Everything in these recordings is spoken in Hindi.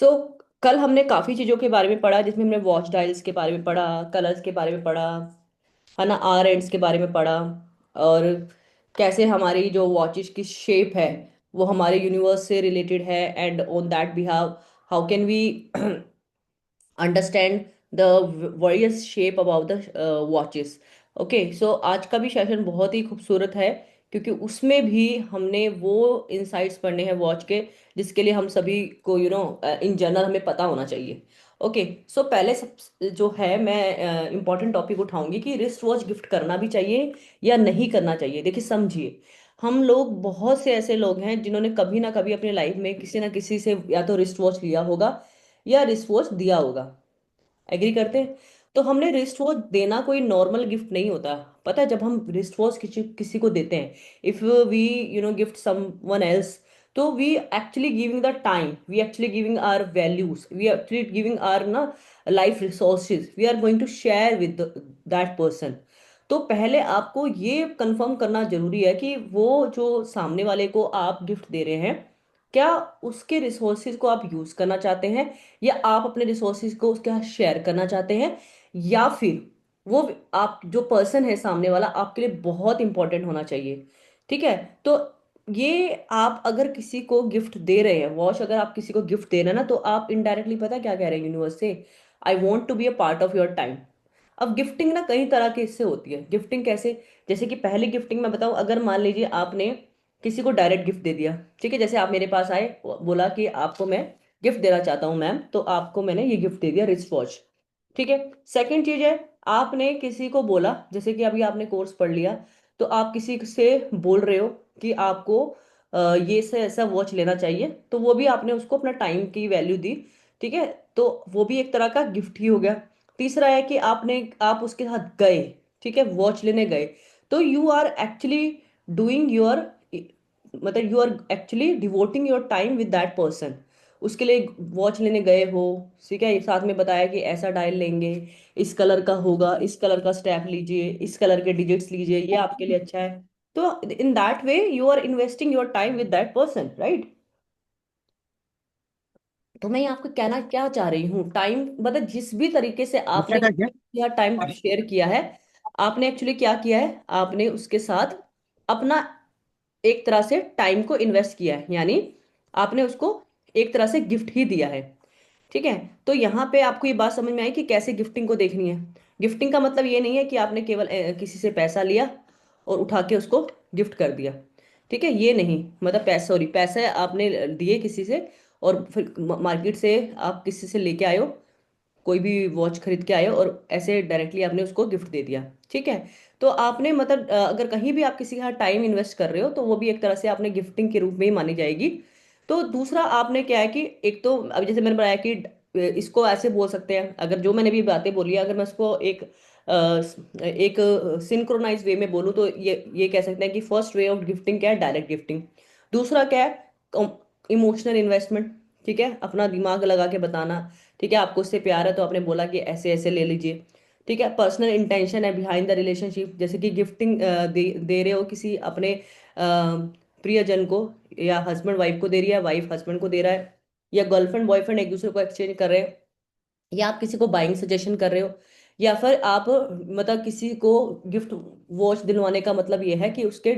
सो कल हमने काफ़ी चीज़ों के बारे में पढ़ा, जिसमें हमने वॉच डायल्स के बारे में पढ़ा, कलर्स के बारे में पढ़ा, है ना, आर एंड्स के बारे में पढ़ा। और कैसे हमारी जो वॉचेस की शेप है वो हमारे यूनिवर्स से रिलेटेड है, and on that behave how can we understand the various shape about the watches. Okay, so आज का भी सेशन बहुत ही खूबसूरत है, क्योंकि उसमें भी हमने वो इंसाइट्स पढ़ने हैं वॉच के, जिसके लिए हम सभी को इन जनरल हमें पता होना चाहिए। ओके, सो पहले सब जो है, मैं इम्पॉर्टेंट टॉपिक उठाऊंगी कि रिस्ट वॉच गिफ्ट करना भी चाहिए या नहीं करना चाहिए। देखिए, समझिए, हम लोग बहुत से ऐसे लोग हैं जिन्होंने कभी ना कभी अपनी लाइफ में किसी ना किसी से या तो रिस्ट वॉच लिया होगा या रिस्ट वॉच दिया होगा। एग्री करते हैं? तो हमने रिस्ट वॉच देना कोई नॉर्मल गिफ्ट नहीं होता। पता है, जब हम रिस्ट वॉच किसी किसी को देते हैं, if we gift someone else, तो we actually giving the time, we actually giving our values, we actually giving our ना life resources, we are going to share with that person. तो पहले आपको ये कंफर्म करना जरूरी है कि वो जो सामने वाले को आप गिफ्ट दे रहे हैं, क्या उसके रिसोर्सेज को आप यूज करना चाहते हैं, या आप अपने रिसोर्सेज को उसके साथ शेयर करना चाहते हैं, या फिर वो आप जो पर्सन है सामने वाला आपके लिए बहुत इंपॉर्टेंट होना चाहिए। ठीक है? तो ये आप अगर किसी को गिफ्ट दे रहे हैं वॉच, अगर आप किसी को गिफ्ट दे रहे हैं ना, तो आप इनडायरेक्टली पता क्या कह रहे हैं यूनिवर्स से? I want to be a part of your time. अब गिफ्टिंग ना कई तरह के इससे होती है। गिफ्टिंग कैसे? जैसे कि पहली गिफ्टिंग मैं बताऊं, अगर मान लीजिए आपने किसी को डायरेक्ट गिफ्ट दे दिया। ठीक है, जैसे आप मेरे पास आए, बोला कि आपको मैं गिफ्ट देना चाहता हूँ मैम, तो आपको मैंने ये गिफ्ट दे दिया, रिस्ट वॉच। ठीक है। सेकंड चीज है, आपने किसी को बोला, जैसे कि अभी आपने कोर्स पढ़ लिया, तो आप किसी से बोल रहे हो कि आपको ये से ऐसा वॉच लेना चाहिए, तो वो भी आपने उसको अपना टाइम की वैल्यू दी। ठीक है, तो वो भी एक तरह का गिफ्ट ही हो गया। तीसरा है कि आप उसके साथ गए, ठीक है, वॉच लेने गए, तो you are actually doing your, मतलब you are actually devoting your time with that person. उसके लिए वॉच लेने गए हो, ठीक है, साथ में बताया कि ऐसा डायल लेंगे, इस कलर का होगा, इस कलर का स्टेप लीजिए, इस कलर के डिजिट्स लीजिए, ये आपके लिए अच्छा है। तो in that way you are investing your time with that person, right? तो मैं आपको कहना क्या चाह रही हूँ, टाइम मतलब जिस भी तरीके से क्या आपने था क्या? या टाइम शेयर किया है, आपने एक्चुअली क्या किया है, आपने उसके साथ अपना एक तरह से टाइम को इन्वेस्ट किया है, यानी आपने उसको एक तरह से गिफ्ट ही दिया है। ठीक है? तो यहाँ पे आपको ये बात समझ में आई कि कैसे गिफ्टिंग को देखनी है। गिफ्टिंग का मतलब ये नहीं है कि आपने केवल किसी से पैसा लिया और उठा के उसको गिफ्ट कर दिया। ठीक है, ये नहीं, मतलब पैसा, सॉरी, पैसे आपने दिए किसी से, और फिर मार्केट से आप किसी से लेके आए हो, कोई भी वॉच खरीद के आए हो, और ऐसे डायरेक्टली आपने उसको गिफ्ट दे दिया। ठीक है? तो आपने मतलब अगर कहीं भी आप किसी के साथ टाइम इन्वेस्ट कर रहे हो, तो वो भी एक तरह से आपने गिफ्टिंग के रूप में ही मानी जाएगी। तो दूसरा आपने क्या है कि एक तो अब जैसे मैंने बताया कि इसको ऐसे बोल सकते हैं, अगर जो मैंने भी बातें बोली है, अगर मैं उसको एक सिंक्रोनाइज वे में बोलूँ, तो ये कह सकते हैं कि फर्स्ट वे ऑफ गिफ्टिंग क्या है, डायरेक्ट गिफ्टिंग। दूसरा क्या है, इमोशनल इन्वेस्टमेंट। ठीक है, अपना दिमाग लगा के बताना। ठीक है, आपको उससे प्यार है तो आपने बोला कि ऐसे ऐसे ले लीजिए। ठीक है, पर्सनल इंटेंशन है बिहाइंड द रिलेशनशिप, जैसे कि गिफ्टिंग दे रहे हो किसी अपने प्रियजन को, या हस्बैंड वाइफ को दे रही है, वाइफ हस्बैंड को दे रहा है, या गर्लफ्रेंड बॉयफ्रेंड एक दूसरे को एक्सचेंज कर रहे हैं, या आप किसी को बाइंग सजेशन कर रहे हो, या फिर आप मतलब किसी को गिफ्ट वॉच दिलवाने का मतलब ये है कि उसके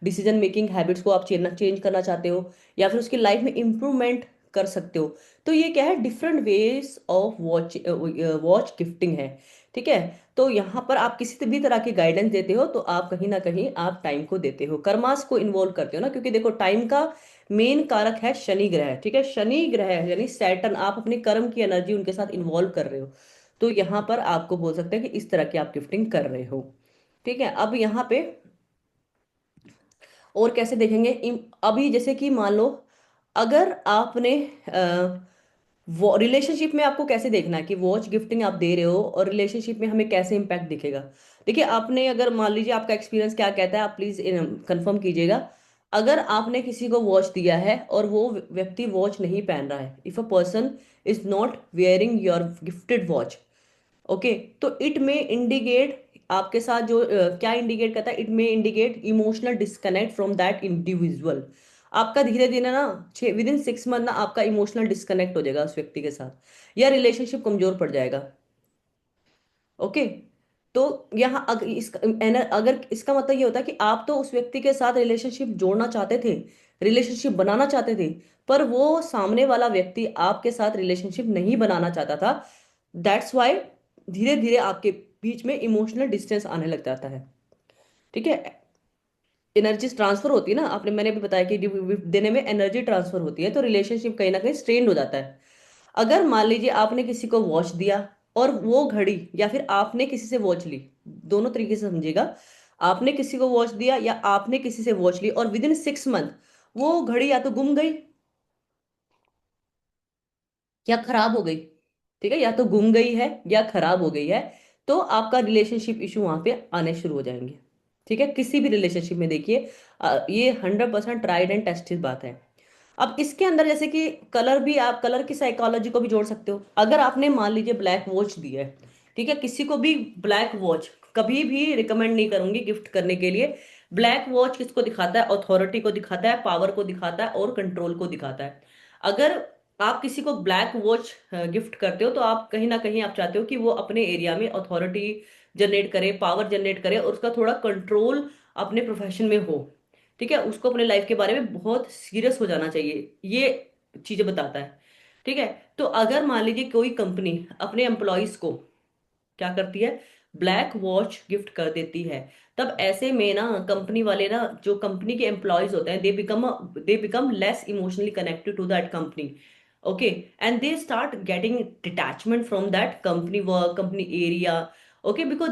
डिसीजन मेकिंग हैबिट्स को आप चेंज करना चाहते हो, या फिर उसकी लाइफ में इम्प्रूवमेंट कर सकते हो। तो ये क्या है, different ways of watch gifting है। ठीक है? तो यहाँ पर आप किसी भी तरह की गाइडेंस देते हो, तो आप कहीं ना कहीं आप टाइम को देते हो, कर्मास को इन्वॉल्व करते हो ना, क्योंकि देखो, टाइम का मेन कारक है शनि ग्रह। ठीक है, शनि ग्रह यानी सैटर्न, आप अपने कर्म की एनर्जी उनके साथ इन्वॉल्व कर रहे हो। तो यहाँ पर आपको बोल सकते हैं कि इस तरह की आप गिफ्टिंग कर रहे हो। ठीक है, अब यहाँ पे और कैसे देखेंगे, अभी जैसे कि मान लो, अगर आपने वो रिलेशनशिप में आपको कैसे देखना है कि वॉच गिफ्टिंग आप दे रहे हो और रिलेशनशिप में हमें कैसे इम्पैक्ट दिखेगा। देखिए, आपने अगर मान लीजिए आपका एक्सपीरियंस क्या कहता है, आप प्लीज कंफर्म कीजिएगा। अगर आपने किसी को वॉच दिया है और वो व्यक्ति वॉच नहीं पहन रहा है, if a person is not wearing your gifted watch, okay, तो इट में इंडिकेट आपके साथ जो क्या इंडिकेट करता है, इट में indicate emotional disconnect from that individual. आपका धीरे धीरे ना 6 विद इन 6 मंथ ना आपका इमोशनल डिस्कनेक्ट हो जाएगा उस व्यक्ति के साथ, या रिलेशनशिप कमजोर पड़ जाएगा। ओके। तो यहाँ अगर इसका मतलब ये होता है कि आप तो उस व्यक्ति के साथ रिलेशनशिप जोड़ना चाहते थे, रिलेशनशिप बनाना चाहते थे, पर वो सामने वाला व्यक्ति आपके साथ रिलेशनशिप नहीं बनाना चाहता था। दैट्स वाई धीरे धीरे आपके बीच में इमोशनल डिस्टेंस आने लग जाता है। ठीक है। एनर्जी ट्रांसफर होती है ना, आपने मैंने भी बताया कि देने में एनर्जी ट्रांसफर होती है, तो रिलेशनशिप कहीं ना कहीं स्ट्रेन्ड हो जाता है। अगर मान लीजिए आपने किसी को वॉच दिया और वो घड़ी, या फिर आपने किसी से वॉच ली, दोनों तरीके से समझिएगा। आपने किसी को वॉच दिया या आपने किसी से वॉच ली, और विद इन 6 मंथ वो घड़ी या तो गुम गई या खराब हो गई। ठीक है, या तो गुम गई है या खराब हो गई है, तो आपका रिलेशनशिप इशू वहां पे आने शुरू हो जाएंगे। ठीक है, किसी भी रिलेशनशिप में देखिए, ये 100% ट्राइड एंड टेस्टेड बात है। अब इसके अंदर जैसे कि कलर भी, आप कलर की साइकोलॉजी को भी जोड़ सकते हो। अगर आपने मान लीजिए ब्लैक वॉच दी है, ठीक है, किसी को भी ब्लैक वॉच कभी भी रिकमेंड नहीं करूंगी गिफ्ट करने के लिए। ब्लैक वॉच किसको दिखाता है? अथॉरिटी को दिखाता है, पावर को दिखाता है और कंट्रोल को दिखाता है। अगर आप किसी को ब्लैक वॉच गिफ्ट करते हो, तो आप कहीं ना कहीं आप चाहते हो कि वो अपने एरिया में अथॉरिटी जनरेट करे, पावर जनरेट करे, और उसका थोड़ा कंट्रोल अपने प्रोफेशन में हो। ठीक है, उसको अपने लाइफ के बारे में बहुत सीरियस हो जाना चाहिए, ये चीजें बताता है। ठीक है। तो अगर मान लीजिए कोई कंपनी अपने एम्प्लॉयज को क्या करती है, ब्लैक वॉच गिफ्ट कर देती है, तब ऐसे में ना कंपनी वाले ना, जो कंपनी के एम्प्लॉयज होते हैं, they become less emotionally connected to that company. Okay. And they start getting detachment from that company work, company area. Okay, because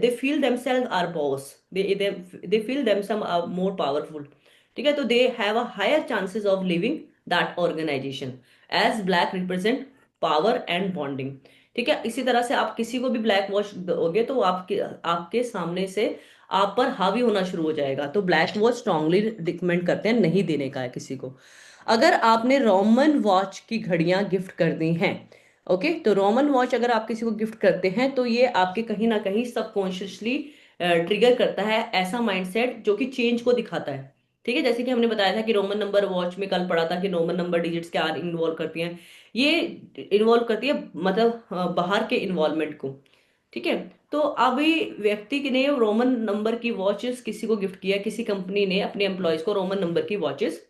they feel themselves are boss, they feel themselves are more powerful। ठीक है, तो they have a higher chances of leaving that organization, as black represent power and bonding। ठीक है, इसी तरह से आप किसी को भी ब्लैक वॉच दोगे तो वो आपके आपके सामने से आप पर हावी होना शुरू हो जाएगा। तो ब्लैक वॉच स्ट्रांगली रिकमेंड करते हैं, नहीं देने का है किसी को। अगर आपने रोमन वॉच की घड़ियां गिफ्ट कर दी हैं, ओके, तो रोमन वॉच अगर आप किसी को गिफ्ट करते हैं, तो ये आपके कहीं ना कहीं सबकॉन्शियसली ट्रिगर करता है ऐसा माइंडसेट जो कि चेंज को दिखाता है। ठीक है, जैसे कि हमने बताया था कि रोमन नंबर वॉच में कल पढ़ा था कि रोमन नंबर डिजिट्स क्या इन्वॉल्व करती हैं। ये इन्वॉल्व करती है मतलब बाहर के इन्वॉल्वमेंट को। ठीक है। तो अभी व्यक्ति ने रोमन नंबर की वॉचेस किसी को गिफ्ट किया, किसी कंपनी ने अपने एम्प्लॉयज को रोमन नंबर की वॉचेस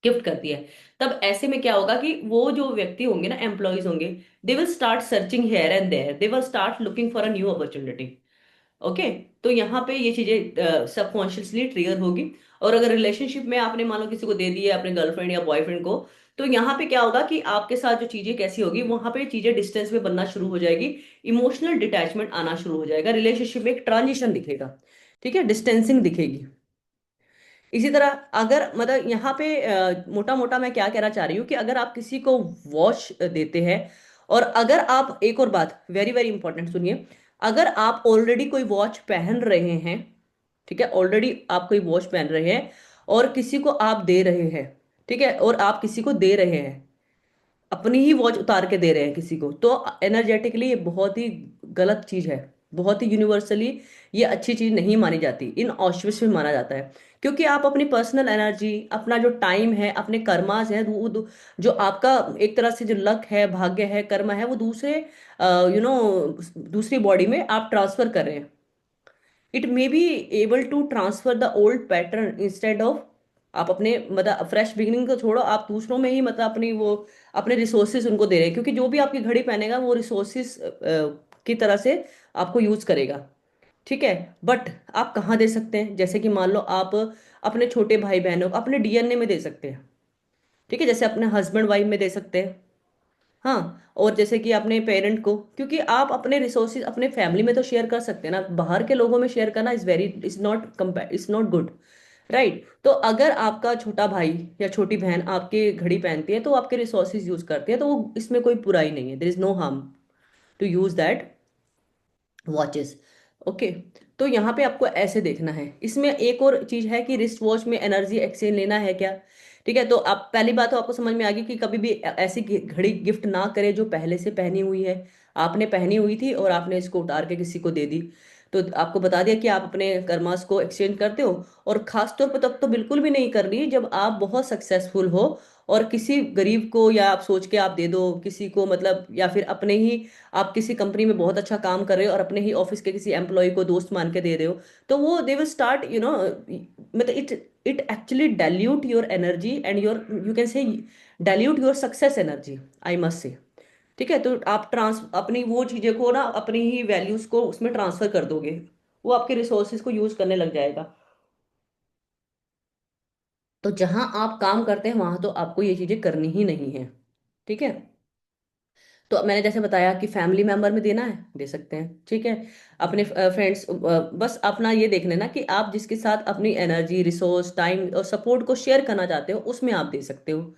गिफ्ट करती है, तब ऐसे में क्या होगा कि वो जो व्यक्ति होंगे ना, एम्प्लॉयज होंगे, they will start searching here and there, they will start looking for a new opportunity. Okay. तो यहाँ पे ये चीजें सबकॉन्शियसली ट्रिगर होगी। और अगर रिलेशनशिप में आपने मान लो किसी को दे दी है, अपने गर्लफ्रेंड या बॉयफ्रेंड को, तो यहाँ पे क्या होगा कि आपके साथ जो चीजें कैसी होगी, वहां पे चीजें डिस्टेंस में बनना शुरू हो जाएगी, इमोशनल डिटैचमेंट आना शुरू हो जाएगा, रिलेशनशिप में एक ट्रांजिशन दिखेगा। ठीक है, डिस्टेंसिंग दिखेगी। इसी तरह अगर मतलब यहाँ पे मोटा मोटा मैं क्या कहना चाह रही हूँ कि अगर आप किसी को वॉच देते हैं, और अगर आप, एक और बात वेरी वेरी इंपॉर्टेंट सुनिए, अगर आप ऑलरेडी कोई वॉच पहन रहे हैं, ठीक है, ऑलरेडी आप कोई वॉच पहन रहे हैं और किसी को आप दे रहे हैं, ठीक है, और आप किसी को दे रहे हैं, अपनी ही वॉच उतार के दे रहे हैं किसी को, तो एनर्जेटिकली ये बहुत ही गलत चीज है। बहुत ही यूनिवर्सली ये अच्छी चीज नहीं मानी जाती, इन ऑस्पिशियस में माना जाता है। क्योंकि आप अपनी पर्सनल एनर्जी, अपना जो टाइम है, अपने कर्मास है, जो आपका एक तरह से जो लक है, भाग्य है, कर्म है, वो दूसरे दूसरी बॉडी में आप ट्रांसफर कर रहे हैं। It may be able to transfer the old pattern instead of, आप अपने मतलब फ्रेश बिगिनिंग को छोड़ो, आप दूसरों में ही मतलब अपनी वो अपने रिसोर्सेज उनको दे रहे हैं, क्योंकि जो भी आपकी घड़ी पहनेगा वो रिसोर्सेज की तरह से आपको यूज करेगा। ठीक है। बट आप कहाँ दे सकते हैं? जैसे कि मान लो आप अपने छोटे भाई बहनों को अपने डीएनए में दे सकते हैं। ठीक है, जैसे अपने हस्बैंड वाइफ में दे सकते हैं। हाँ, और जैसे कि अपने पेरेंट को, क्योंकि आप अपने रिसोर्सेज अपने फैमिली में तो शेयर कर सकते हैं ना, बाहर के लोगों में शेयर करना इज नॉट गुड। राइट। तो अगर आपका छोटा भाई या छोटी बहन आपके घड़ी पहनती है, तो वो आपके रिसोर्सेज यूज करते हैं, तो वो इसमें कोई बुराई नहीं है, there is no harm to use that watches. Okay. तो यहाँ पे आपको ऐसे देखना है। इसमें एक और चीज है कि रिस्ट वॉच में एनर्जी एक्सचेंज लेना है क्या? ठीक है, तो आप पहली बात तो आपको समझ में आ गई कि कभी भी ऐसी घड़ी गिफ्ट ना करें जो पहले से पहनी हुई है, आपने पहनी हुई थी और आपने इसको उतार के किसी को दे दी। तो आपको बता दिया कि आप अपने कर्मास को एक्सचेंज करते हो। और खास तौर पर तब तो बिल्कुल भी नहीं करनी जब आप बहुत सक्सेसफुल हो और किसी गरीब को, या आप सोच के आप दे दो किसी को, मतलब या फिर अपने ही, आप किसी कंपनी में बहुत अच्छा काम कर रहे हो और अपने ही ऑफिस के किसी एम्प्लॉय को दोस्त मान के दे रहे हो, तो वो दे विल स्टार्ट मतलब it actually dilute your energy and your, you can say dilute your success energy, I must say. ठीक है, तो आप अपनी वो चीजें को ना, अपनी ही वैल्यूज को उसमें ट्रांसफर कर दोगे, वो आपके रिसोर्सेज को यूज करने लग जाएगा। तो जहां आप काम करते हैं वहां तो आपको ये चीजें करनी ही नहीं है। ठीक है। तो मैंने जैसे बताया कि फैमिली मेंबर में देना है, दे सकते हैं, ठीक है। अपने फ्रेंड्स, बस अपना ये देख लेना कि आप जिसके साथ अपनी एनर्जी, रिसोर्स, टाइम और सपोर्ट को शेयर करना चाहते हो उसमें आप दे सकते हो।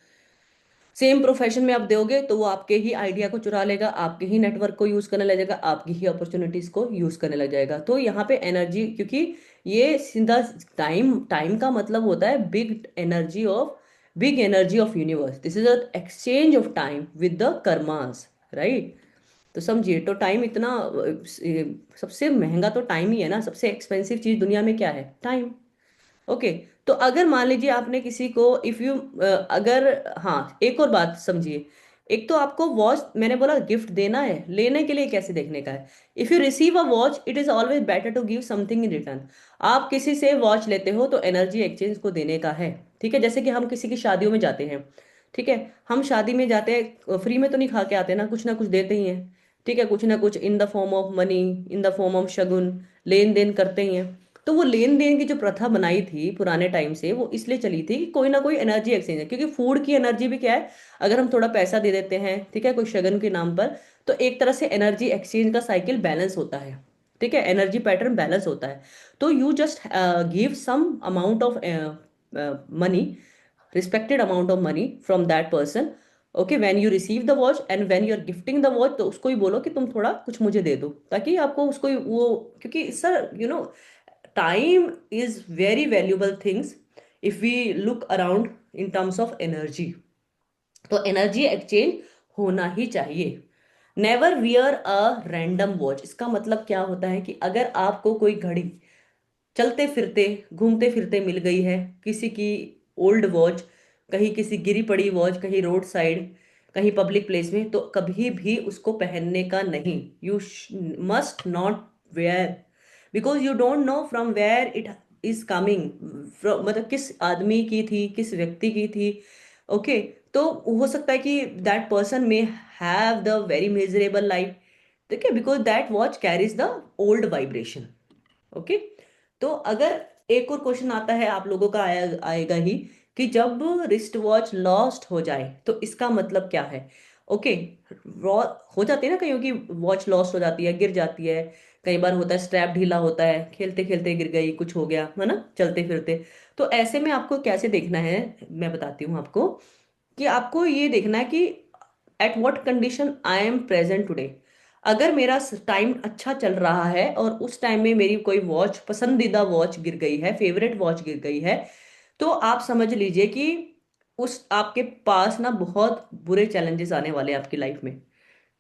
सेम प्रोफेशन में आप दोगे तो वो आपके ही आइडिया को चुरा लेगा, आपके ही नेटवर्क को यूज करने लगेगा, आपकी ही अपॉर्चुनिटीज को यूज करने लग जाएगा। तो यहाँ पे एनर्जी, क्योंकि ये सीधा, टाइम टाइम का मतलब होता है big energy of universe, this is a exchange of time with the karmas, right. तो समझिए, तो टाइम इतना सबसे महंगा तो टाइम ही है ना, सबसे एक्सपेंसिव चीज दुनिया में क्या है? टाइम। ओके। तो अगर मान लीजिए आपने किसी को, इफ यू, अगर, हाँ एक और बात समझिए, एक तो आपको वॉच, मैंने बोला गिफ्ट देना है, लेने के लिए कैसे देखने का है। If you receive a watch it is always better to give something in return. आप किसी से वॉच लेते हो तो एनर्जी एक्सचेंज को देने का है। ठीक है, जैसे कि हम किसी की शादियों में जाते हैं, ठीक है, हम शादी में जाते हैं, फ्री में तो नहीं खा के आते ना कुछ देते ही हैं। ठीक है, कुछ ना कुछ in the form of money, in the form of shagun, लेन देन करते ही हैं। तो वो लेन देन की जो प्रथा बनाई थी पुराने टाइम से, वो इसलिए चली थी कि कोई ना कोई एनर्जी एक्सचेंज है, क्योंकि फूड की एनर्जी भी क्या है, अगर हम थोड़ा पैसा दे देते हैं, ठीक है, कोई शगन के नाम पर, तो एक तरह से एनर्जी एक्सचेंज का साइकिल बैलेंस होता है। ठीक है, एनर्जी पैटर्न बैलेंस होता है। तो you just give some amount of money, respected amount of money from that person. Okay, when you receive the watch and when you are gifting the watch, तो उसको ही बोलो कि तुम थोड़ा कुछ मुझे दे दो, ताकि आपको उसको वो, क्योंकि sir time is very valuable things if we look around in terms of energy। तो एनर्जी एक्सचेंज होना ही चाहिए। Never wear a random watch, इसका मतलब क्या होता है कि अगर आपको कोई घड़ी चलते फिरते, घूमते फिरते मिल गई है, किसी की ओल्ड वॉच, कहीं किसी गिरी पड़ी वॉच, कहीं रोड साइड, कहीं पब्लिक प्लेस में, तो कभी भी उसको पहनने का नहीं। You must not wear, because you don't know from where it is coming, मतलब किस आदमी की थी, किस व्यक्ति की थी। ओके। तो हो सकता है कि दैट पर्सन में have the very miserable life. ठीक है, because that watch carries the old vibration. Okay. तो अगर एक और क्वेश्चन आता है आप लोगों का, आएगा ही, कि जब रिस्ट वॉच लॉस्ट हो जाए तो इसका मतलब क्या है। ओके। हो जाती है ना, कहीं की वॉच लॉस्ट हो जाती है, गिर जाती है, कई बार होता है स्ट्रैप ढीला होता है, खेलते खेलते गिर गई, कुछ हो गया है ना, चलते फिरते। तो ऐसे में आपको कैसे देखना है, मैं बताती हूँ आपको, कि आपको ये देखना है कि at what condition I am present today. अगर मेरा टाइम अच्छा चल रहा है और उस टाइम में मेरी कोई वॉच, पसंदीदा वॉच गिर गई है, फेवरेट वॉच गिर गई है, तो आप समझ लीजिए कि उस आपके पास ना बहुत बुरे चैलेंजेस आने वाले हैं आपकी लाइफ में।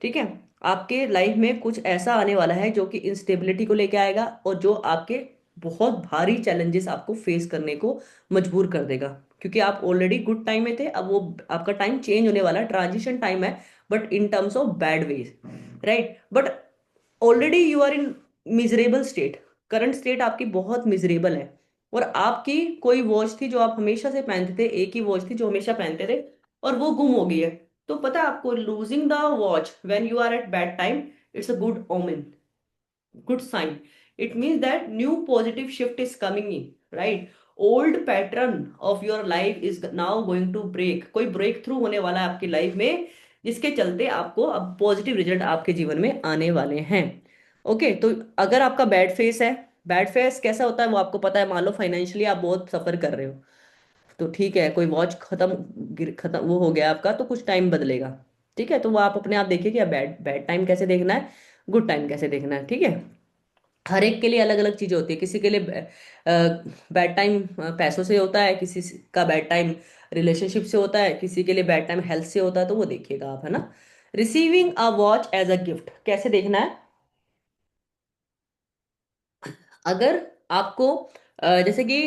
ठीक है, आपके लाइफ में कुछ ऐसा आने वाला है जो कि इंस्टेबिलिटी को लेके आएगा, और जो आपके बहुत भारी चैलेंजेस आपको फेस करने को मजबूर कर देगा, क्योंकि आप ऑलरेडी गुड टाइम में थे, अब वो आपका टाइम चेंज होने वाला है, ट्रांजिशन टाइम है, but in terms of bad ways, right. But already you are in miserable state, current state आपकी बहुत मिजरेबल है। और आपकी कोई वॉच थी जो आप हमेशा से पहनते थे, एक ही वॉच थी जो हमेशा पहनते थे, और वो गुम हो गई है। तो पता है आपको, losing the watch when you are at bad time, it's a good omen, good sign। It means that new positive shift is coming in, right? Old pattern of your life is now going to break, कोई ब्रेक थ्रू होने वाला है आपकी लाइफ में, जिसके चलते आपको अब पॉजिटिव रिजल्ट आपके जीवन में आने वाले हैं। ओके। तो अगर आपका बैड फेस है, बैड फेस कैसा होता है वो आपको पता है, मान लो फाइनेंशियली आप बहुत सफर कर रहे हो, तो ठीक है, कोई वॉच खत्म वो हो गया आपका, तो कुछ टाइम बदलेगा। ठीक है, तो वो आप अपने आप देखिए कि बैड बैड टाइम कैसे देखना है, गुड टाइम कैसे देखना है। ठीक है, हर एक के लिए अलग अलग चीजें होती है, किसी के लिए बैड टाइम पैसों से होता है, किसी का बैड टाइम रिलेशनशिप से होता है, किसी के लिए बैड टाइम हेल्थ से होता है, तो वो देखिएगा आप, है ना। Receiving a watch as a gift कैसे देखना है। अगर आपको जैसे कि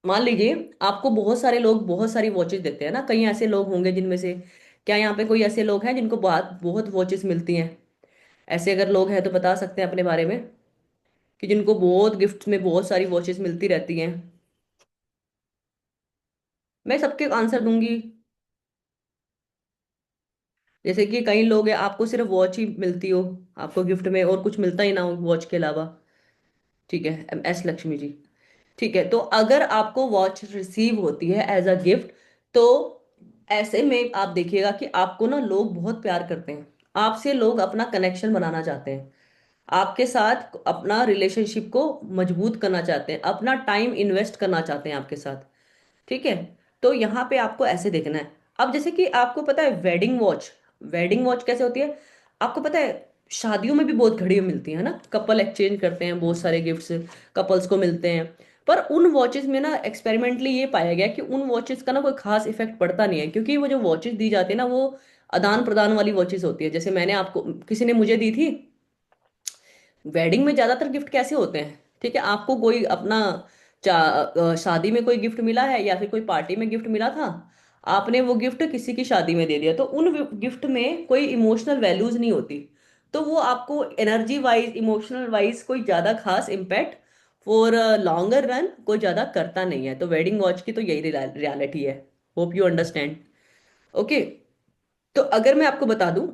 मान लीजिए आपको बहुत सारे लोग बहुत सारी वॉचेस देते हैं ना, कई ऐसे लोग होंगे जिनमें से, क्या यहाँ पे कोई ऐसे लोग हैं जिनको बहुत बहुत वॉचेस मिलती हैं? ऐसे अगर लोग हैं तो बता सकते हैं अपने बारे में, कि जिनको बहुत गिफ्ट में बहुत सारी वॉचेस मिलती रहती हैं। मैं सबके आंसर दूंगी। जैसे कि कई लोग हैं आपको सिर्फ वॉच ही मिलती हो, आपको गिफ्ट में और कुछ मिलता ही ना हो वॉच के अलावा। ठीक है, एस लक्ष्मी जी। ठीक है, तो अगर आपको वॉच रिसीव होती है एज अ गिफ्ट, तो ऐसे में आप देखिएगा कि आपको ना लोग बहुत प्यार करते हैं, आपसे लोग अपना कनेक्शन बनाना चाहते हैं, आपके साथ अपना रिलेशनशिप को मजबूत करना चाहते हैं, अपना टाइम इन्वेस्ट करना चाहते हैं आपके साथ। ठीक है, तो यहाँ पे आपको ऐसे देखना है। अब जैसे कि आपको पता है वेडिंग वॉच, वेडिंग वॉच कैसे होती है? आपको पता है शादियों में भी बहुत घड़ियां मिलती है ना, कपल एक्सचेंज करते हैं, बहुत सारे गिफ्ट्स कपल्स को मिलते हैं। पर उन वॉचेस में ना एक्सपेरिमेंटली ये पाया गया कि उन वॉचेस का ना कोई खास इफेक्ट पड़ता नहीं है, क्योंकि वो जो वॉचेस दी जाती है ना, वो आदान प्रदान वाली वॉचेस होती है। जैसे मैंने आपको, किसी ने मुझे दी थी। वेडिंग में ज्यादातर गिफ्ट कैसे होते हैं? ठीक है, आपको कोई अपना शादी में कोई गिफ्ट मिला है या फिर कोई पार्टी में गिफ्ट मिला था, आपने वो गिफ्ट किसी की शादी में दे दिया, तो उन गिफ्ट में कोई इमोशनल वैल्यूज नहीं होती। तो वो आपको एनर्जी वाइज, इमोशनल वाइज कोई ज्यादा खास इम्पैक्ट फॉर लॉन्गर रन कोई ज्यादा करता नहीं है। तो वेडिंग वॉच की तो यही रियलिटी है। Hope you understand. ओके, तो अगर मैं आपको बता दूं,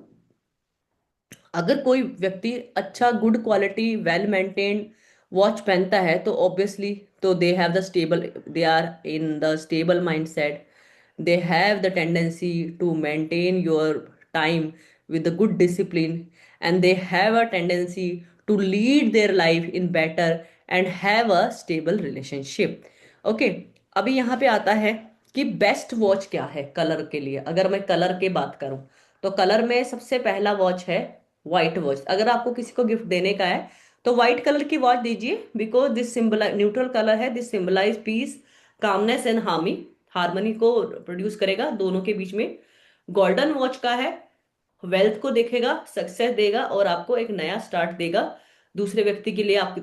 अगर कोई व्यक्ति अच्छा good quality well maintained watch पहनता है, तो ऑब्वियसली तो they have the stable, they are in the stable mindset, they have the tendency to maintain your time with a good discipline, and they have a tendency to lead their life in better and have a stable relationship. Okay, अभी यहाँ पे आता है कि बेस्ट वॉच क्या है कलर के लिए। अगर मैं कलर की बात करूं, तो कलर में सबसे पहला वॉच है व्हाइट वॉच। अगर आपको किसी को गिफ्ट देने का है तो व्हाइट कलर की वॉच दीजिए, because this symbolize, neutral colour है, this symbolize peace, calmness and harmony को प्रोड्यूस करेगा दोनों के बीच में। गोल्डन वॉच का है, वेल्थ को देखेगा, सक्सेस देगा और आपको एक नया स्टार्ट देगा। दूसरे व्यक्ति के लिए आप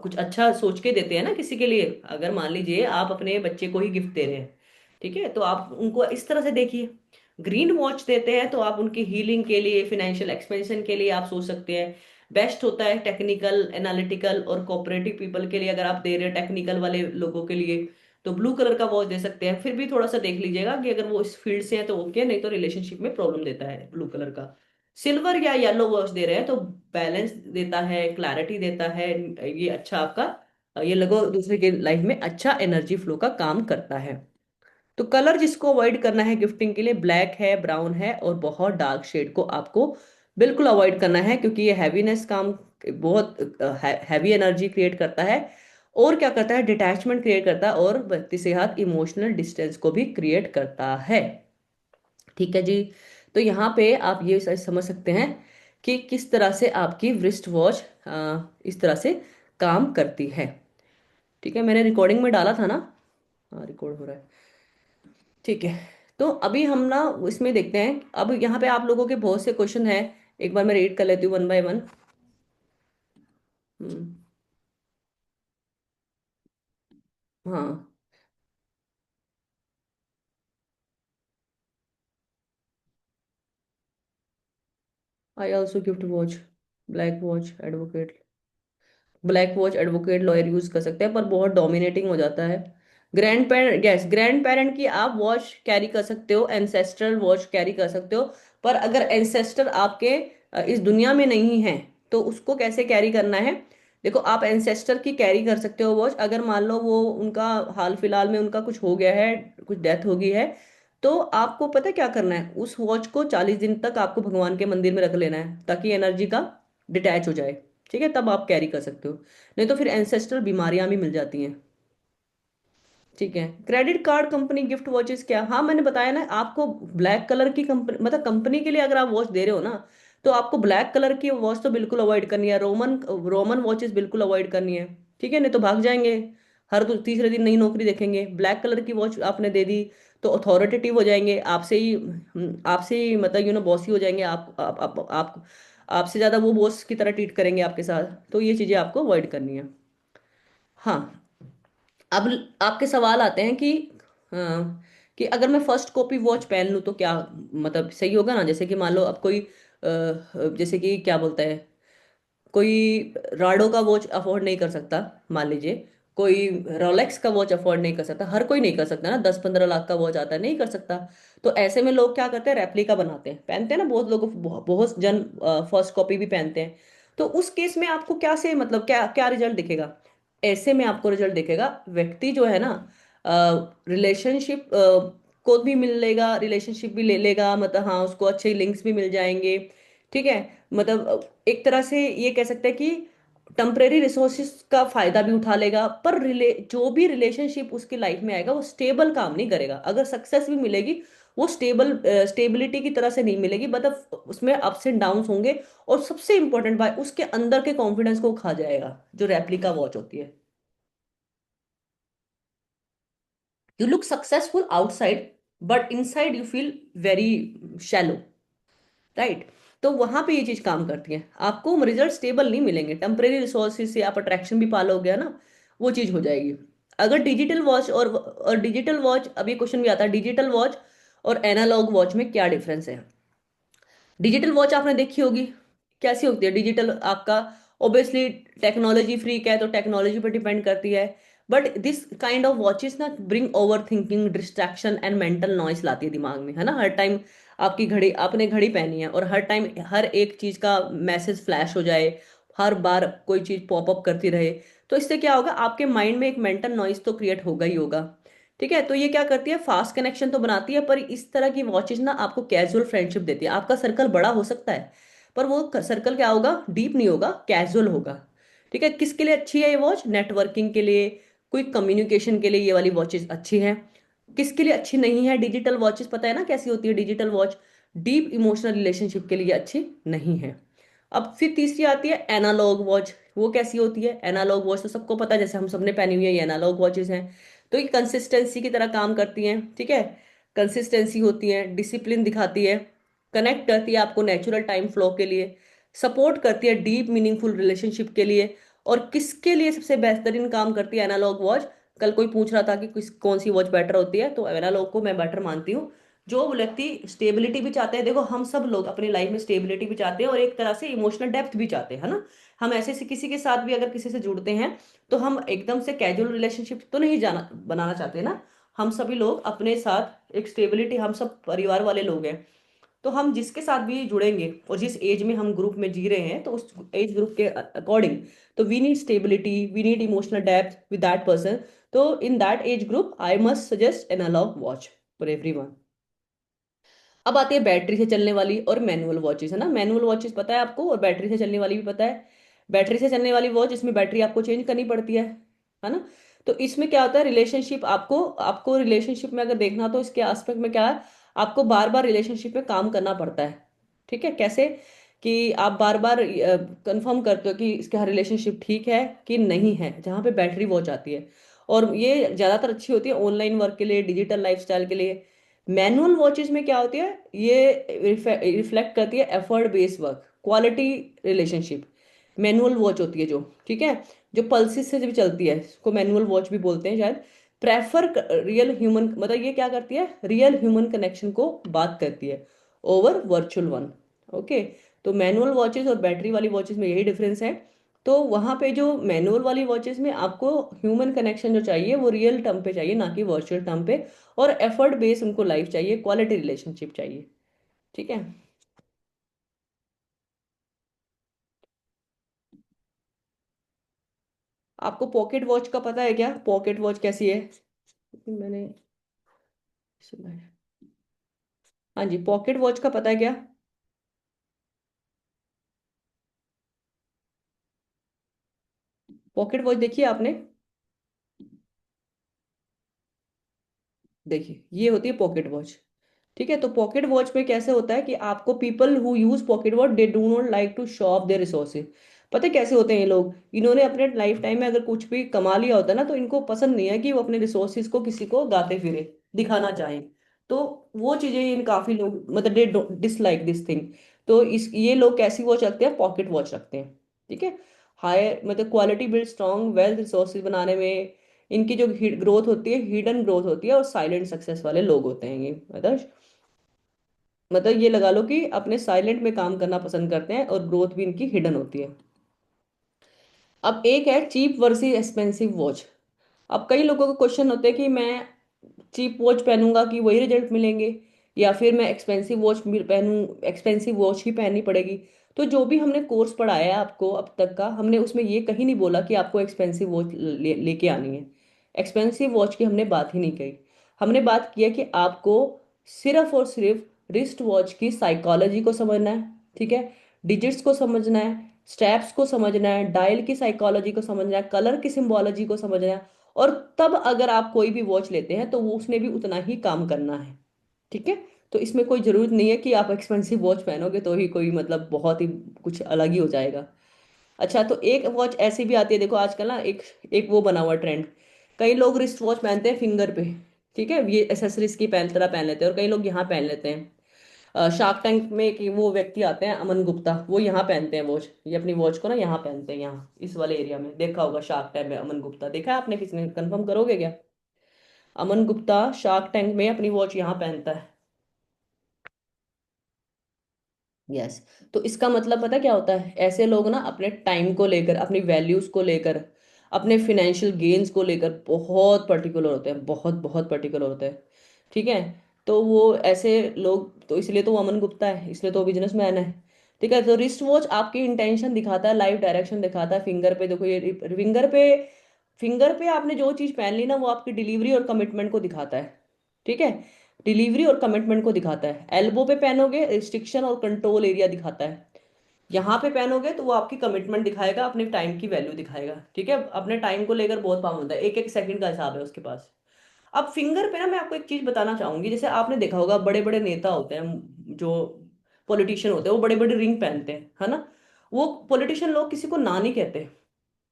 कुछ अच्छा सोच के देते हैं ना किसी के लिए, अगर मान लीजिए आप अपने बच्चे को ही गिफ्ट दे रहे हैं, ठीक है, तो आप उनको इस तरह से देखिए। ग्रीन वॉच देते हैं तो आप उनकी हीलिंग के लिए, फिनेंशियल एक्सपेंशन के लिए आप सोच सकते हैं। बेस्ट होता है टेक्निकल, एनालिटिकल और कोऑपरेटिव पीपल के लिए, अगर आप दे रहे हैं टेक्निकल वाले लोगों के लिए, तो ब्लू कलर का वॉच दे सकते हैं। फिर भी थोड़ा सा देख लीजिएगा कि अगर वो इस फील्ड से है तो ओके, नहीं तो रिलेशनशिप में प्रॉब्लम देता है ब्लू कलर का। सिल्वर या येलो वॉच दे रहे हैं तो बैलेंस देता है, क्लैरिटी देता है, ये अच्छा आपका, ये लगो दूसरे के लाइफ में अच्छा एनर्जी फ्लो का काम करता है। तो कलर जिसको अवॉइड करना है गिफ्टिंग के लिए, ब्लैक है, ब्राउन है और बहुत डार्क शेड को आपको बिल्कुल अवॉइड करना है, क्योंकि ये हैवीनेस काम, बहुत हैवी एनर्जी क्रिएट करता है। और क्या करता है, डिटैचमेंट क्रिएट करता है और व्यक्ति से साथ इमोशनल डिस्टेंस को भी क्रिएट करता है। ठीक है जी। तो यहाँ पे आप ये समझ सकते हैं कि किस तरह से आपकी wrist वॉच इस तरह से काम करती है। ठीक है, मैंने रिकॉर्डिंग में डाला था ना? हाँ, रिकॉर्ड हो रहा है। ठीक है, तो अभी हम ना इसमें देखते हैं। अब यहाँ पे आप लोगों के बहुत से क्वेश्चन हैं, एक बार मैं रीड कर लेती हूँ वन बाय वन। हाँ, I also gift watch, black watch advocate, black watch advocate lawyer use कर सकते हैं, पर बहुत डोमिनेटिंग हो जाता है। Grand parent, yes, grand parent की आप वॉच कैरी कर सकते हो, एंसेस्ट्रल वॉच कैरी कर सकते हो। पर अगर एंसेस्टर आपके इस दुनिया में नहीं है, तो उसको कैसे कैरी करना है? देखो, आप एंसेस्टर की कैरी कर सकते हो वॉच, अगर मान लो वो उनका हाल फिलहाल में उनका कुछ हो गया है, कुछ डेथ हो गई है, तो आपको पता है क्या करना है, उस वॉच को 40 दिन तक आपको भगवान के मंदिर में रख लेना है, ताकि एनर्जी का डिटैच हो जाए। ठीक है, तब आप कैरी कर सकते हो, नहीं तो फिर एंसेस्ट्रल बीमारियां भी मिल जाती हैं। ठीक है, credit card company gift watches क्या? हाँ, मैंने बताया ना आपको, ब्लैक कलर की कंपनी, मतलब कंपनी के लिए अगर आप वॉच दे रहे हो ना, तो आपको ब्लैक कलर की वॉच तो बिल्कुल अवॉइड करनी है, रोमन रोमन वॉचेस बिल्कुल अवॉइड करनी है। ठीक है, नहीं तो भाग जाएंगे, हर तीसरे दिन नई नौकरी देखेंगे। ब्लैक कलर की वॉच आपने दे दी तो अथॉरिटेटिव हो जाएंगे, आपसे ही मतलब बॉसी हो जाएंगे, आपसे ज्यादा वो बॉस की तरह ट्रीट करेंगे आपके साथ, तो ये चीजें आपको अवॉइड करनी है। हाँ, अब आपके सवाल आते हैं कि कि अगर मैं फर्स्ट कॉपी वॉच पहन लूँ तो क्या मतलब सही होगा ना? जैसे कि मान लो अब कोई जैसे कि क्या बोलता है, कोई राडो का वॉच अफोर्ड नहीं कर सकता, मान लीजिए कोई रोलेक्स का वॉच अफोर्ड नहीं कर सकता, हर कोई नहीं कर सकता ना, 10-15 लाख का वॉच आता है, नहीं कर सकता। तो ऐसे में लोग क्या करते हैं, रेप्लिका बनाते हैं, पहनते हैं ना, बहुत लोग, बहुत जन फर्स्ट कॉपी भी पहनते हैं। तो उस केस में आपको क्या से मतलब क्या क्या रिजल्ट दिखेगा? ऐसे में आपको रिजल्ट दिखेगा, व्यक्ति जो है ना रिलेशनशिप को भी मिल लेगा, रिलेशनशिप भी ले लेगा, मतलब हाँ उसको अच्छे लिंक्स भी मिल जाएंगे। ठीक है, मतलब एक तरह से ये कह सकते हैं कि टेम्परेरी रिसोर्सेज का फायदा भी उठा लेगा, पर जो भी रिलेशनशिप उसकी लाइफ में आएगा वो स्टेबल काम नहीं करेगा। अगर सक्सेस भी मिलेगी, वो स्टेबिलिटी की तरह से नहीं मिलेगी, मतलब उसमें अप्स एंड डाउन्स होंगे। और सबसे इंपॉर्टेंट बात, उसके अंदर के कॉन्फिडेंस को खा जाएगा, जो रेप्लिका वॉच होती है। You look successful outside, but inside you feel very shallow, right? तो वहां पे ये चीज काम करती है, आपको रिजल्ट स्टेबल नहीं मिलेंगे, टेम्परेरी रिसोर्सेज से आप अट्रैक्शन भी पालोगे ना, वो चीज हो जाएगी। अगर डिजिटल वॉच और डिजिटल वॉच, अभी क्वेश्चन भी आता है डिजिटल वॉच और एनालॉग वॉच में क्या डिफरेंस है। डिजिटल वॉच आपने देखी होगी, कैसी होती है डिजिटल आपका? ऑब्वियसली टेक्नोलॉजी फ्रीक है तो टेक्नोलॉजी पर डिपेंड करती है, but this kind of watches ना bring over thinking, distraction and mental noise लाती है दिमाग में, है ना? हर टाइम आपकी घड़ी, आपने घड़ी पहनी है और हर टाइम हर एक चीज का मैसेज फ्लैश हो जाए, हर बार कोई चीज पॉपअप करती रहे, तो इससे क्या होगा, आपके माइंड में एक मेंटल नॉइस तो क्रिएट होगा ही होगा। ठीक है, तो ये क्या करती है, फास्ट कनेक्शन तो बनाती है, पर इस तरह की वॉचेस ना आपको कैजुअल फ्रेंडशिप देती है। आपका सर्कल बड़ा हो सकता है, पर वो सर्कल क्या होगा, डीप नहीं होगा, कैजुअल होगा। ठीक है, किसके लिए अच्छी है ये वॉच? नेटवर्किंग के लिए, क्विक कम्युनिकेशन के लिए ये वाली वॉचेस अच्छी है। किसके लिए अच्छी नहीं है डिजिटल वॉचेस? पता है ना कैसी होती है digital watch? Deep emotional relationship के लिए अच्छी नहीं है। अब फिर तीसरी आती है एनालॉग वॉच। वो कैसी होती है एनालॉग वॉच? तो सबको पता है, जैसे हम सबने पहनी हुई है, ये एनालॉग वॉचेस हैं। तो ये कंसिस्टेंसी की तरह काम करती हैं। ठीक है, कंसिस्टेंसी होती है, डिसिप्लिन दिखाती है, कनेक्ट करती है आपको नेचुरल टाइम फ्लो के लिए, सपोर्ट करती है डीप मीनिंगफुल रिलेशनशिप के लिए। और किसके लिए सबसे बेहतरीन काम करती है एनालॉग वॉच? कल कोई पूछ रहा था कि किस कौन सी वॉच बेटर होती है, तो एनालॉग को मैं बेटर मानती हूँ। जो व्यक्ति स्टेबिलिटी भी चाहते हैं, देखो हम सब लोग अपनी लाइफ में स्टेबिलिटी भी चाहते हैं और एक तरह से इमोशनल डेप्थ भी चाहते हैं, है ना? हम ऐसे से किसी के साथ भी अगर किसी से जुड़ते हैं, तो हम एकदम से कैजुअल रिलेशनशिप तो नहीं जाना बनाना चाहते ना। हम सभी लोग अपने साथ एक स्टेबिलिटी, हम सब परिवार वाले लोग हैं, तो हम जिसके साथ भी जुड़ेंगे और जिस एज में हम ग्रुप में जी रहे हैं, तो उस एज ग्रुप के अकॉर्डिंग, तो we need stability, we need emotional depth with that person. तो in that age group I must suggest an unlock watch for everyone. अब आती है बैटरी से चलने वाली और मैनुअल वॉचेस, है ना? मैनुअल वॉचेस पता है आपको, और बैटरी से चलने वाली भी पता है। बैटरी से चलने वाली वॉच, इसमें बैटरी आपको चेंज करनी पड़ती है ना? तो इसमें क्या होता है, रिलेशनशिप, आपको आपको रिलेशनशिप में अगर देखना, तो इसके एस्पेक्ट में क्या है, आपको बार बार रिलेशनशिप में काम करना पड़ता है। ठीक है, कैसे? कि आप बार बार कंफर्म करते हो कि इसका रिलेशनशिप ठीक है कि नहीं है, जहाँ पे बैटरी वॉच आती है। और ये ज्यादातर अच्छी होती है ऑनलाइन वर्क के लिए, डिजिटल लाइफस्टाइल के लिए। मैनुअल वॉचेस में क्या होती है, ये रिफ्लेक्ट करती है effort based work, quality relationship. Manual watch होती है जो, ठीक है, जो पल्सिस से भी चलती है, इसको मैनुअल वॉच भी बोलते हैं शायद। प्रेफर रियल ह्यूमन, मतलब ये क्या करती है, रियल ह्यूमन कनेक्शन को बात करती है ओवर वर्चुअल वन। ओके, तो मैनुअल वॉचेस और बैटरी वाली वॉचेस में यही डिफरेंस है। तो वहां पे जो मैनुअल वाली वॉचेस में आपको ह्यूमन कनेक्शन जो चाहिए वो रियल टर्म पे चाहिए, ना कि वर्चुअल टर्म पे। और एफर्ट बेस उनको लाइफ चाहिए, क्वालिटी रिलेशनशिप चाहिए। ठीक है, आपको पॉकेट वॉच का पता है क्या? पॉकेट वॉच कैसी है? मैंने सुना है। हाँ जी, पॉकेट वॉच का पता है क्या? पॉकेट वॉच देखिए आपने? देखिए, ये होती है पॉकेट वॉच। ठीक है, तो पॉकेट वॉच में कैसे होता है कि आपको, people who use pocket watch they do not like to show off their resources. पता है कैसे होते हैं ये लोग? इन्होंने अपने लाइफ टाइम में अगर कुछ भी कमा लिया होता है ना, तो इनको पसंद नहीं है कि वो अपने रिसोर्सेज को किसी को गाते फिरे, दिखाना चाहें। तो वो चीजें इन काफी लोग, मतलब दे डिसलाइक दिस थिंग। तो इस ये लोग कैसी वॉच रखते हैं, पॉकेट वॉच रखते हैं। ठीक है, हाई मतलब quality build strong wealth resources बनाने में इनकी जो ग्रोथ होती है हिडन ग्रोथ होती है, और साइलेंट सक्सेस वाले लोग होते हैं ये। मतलब ये लगा लो कि अपने साइलेंट में काम करना पसंद करते हैं, और ग्रोथ भी इनकी हिडन होती है। अब एक है चीप वर्सेस एक्सपेंसिव वॉच। अब कई लोगों को क्वेश्चन होते हैं कि मैं चीप वॉच पहनूंगा कि वही रिजल्ट मिलेंगे, या फिर मैं एक्सपेंसिव वॉच पहनूं, एक्सपेंसिव वॉच ही पहननी पड़ेगी। तो जो भी हमने कोर्स पढ़ाया है आपको अब तक का, हमने उसमें ये कहीं नहीं बोला कि आपको एक्सपेंसिव वॉच लेके आनी है। एक्सपेंसिव वॉच की हमने बात ही नहीं कही। हमने बात किया कि आपको सिर्फ और सिर्फ रिस्ट वॉच की साइकोलॉजी को समझना है, ठीक है, डिजिट्स को समझना है, स्टेप्स को समझना है, डायल की साइकोलॉजी को समझना है, कलर की सिंबोलॉजी को समझना है, और तब अगर आप कोई भी वॉच लेते हैं तो वो उसने भी उतना ही काम करना है। ठीक है। तो इसमें कोई जरूरत नहीं है कि आप एक्सपेंसिव वॉच पहनोगे तो ही कोई मतलब बहुत ही कुछ अलग ही हो जाएगा। अच्छा, तो एक वॉच ऐसी भी आती है, देखो आजकल ना एक एक वो बना हुआ ट्रेंड, कई लोग रिस्ट वॉच पहनते हैं फिंगर पे, ठीक है, ये एसेसरीज की पहन तरह पहन लेते हैं, और कई लोग यहाँ पहन लेते हैं। शार्क टैंक में कि वो व्यक्ति आते हैं अमन गुप्ता, वो यहाँ पहनते हैं वॉच, ये अपनी वॉच को ना यहाँ पहनते हैं, यहाँ इस वाले एरिया में देखा होगा शार्क टैंक में अमन गुप्ता, देखा है आपने, किसने, कंफर्म करोगे क्या? अमन गुप्ता शार्क टैंक में अपनी वॉच यहाँ पहनता है। यस। तो इसका मतलब पता क्या होता है, ऐसे लोग ना अपने टाइम को लेकर, अपनी वैल्यूज को लेकर, अपने फिनेंशियल गेन्स को लेकर बहुत पर्टिकुलर होते हैं, बहुत बहुत पर्टिकुलर होते हैं। ठीक है। तो वो ऐसे लोग, तो इसलिए तो वो अमन गुप्ता है, इसलिए तो बिजनेसमैन है। ठीक है। तो रिस्ट वॉच आपकी इंटेंशन दिखाता है, लाइफ डायरेक्शन दिखाता है। फिंगर पे देखो, ये फिंगर पे आपने जो चीज पहन ली ना, वो आपकी डिलीवरी और कमिटमेंट को दिखाता है। ठीक है। डिलीवरी और कमिटमेंट को दिखाता है। एल्बो पे पहनोगे, रिस्ट्रिक्शन और कंट्रोल एरिया दिखाता है। यहाँ पे पहनोगे तो वो आपकी कमिटमेंट दिखाएगा, अपने टाइम की वैल्यू दिखाएगा। ठीक है। अपने टाइम को लेकर बहुत पाबंद है, एक एक सेकंड का हिसाब है उसके पास। अब फिंगर पे ना मैं आपको एक चीज बताना चाहूंगी, जैसे आपने देखा होगा बड़े बड़े नेता होते हैं, जो पॉलिटिशियन होते हैं, वो बड़े बड़े रिंग पहनते हैं, है ना। वो पॉलिटिशियन लोग किसी को ना नहीं कहते,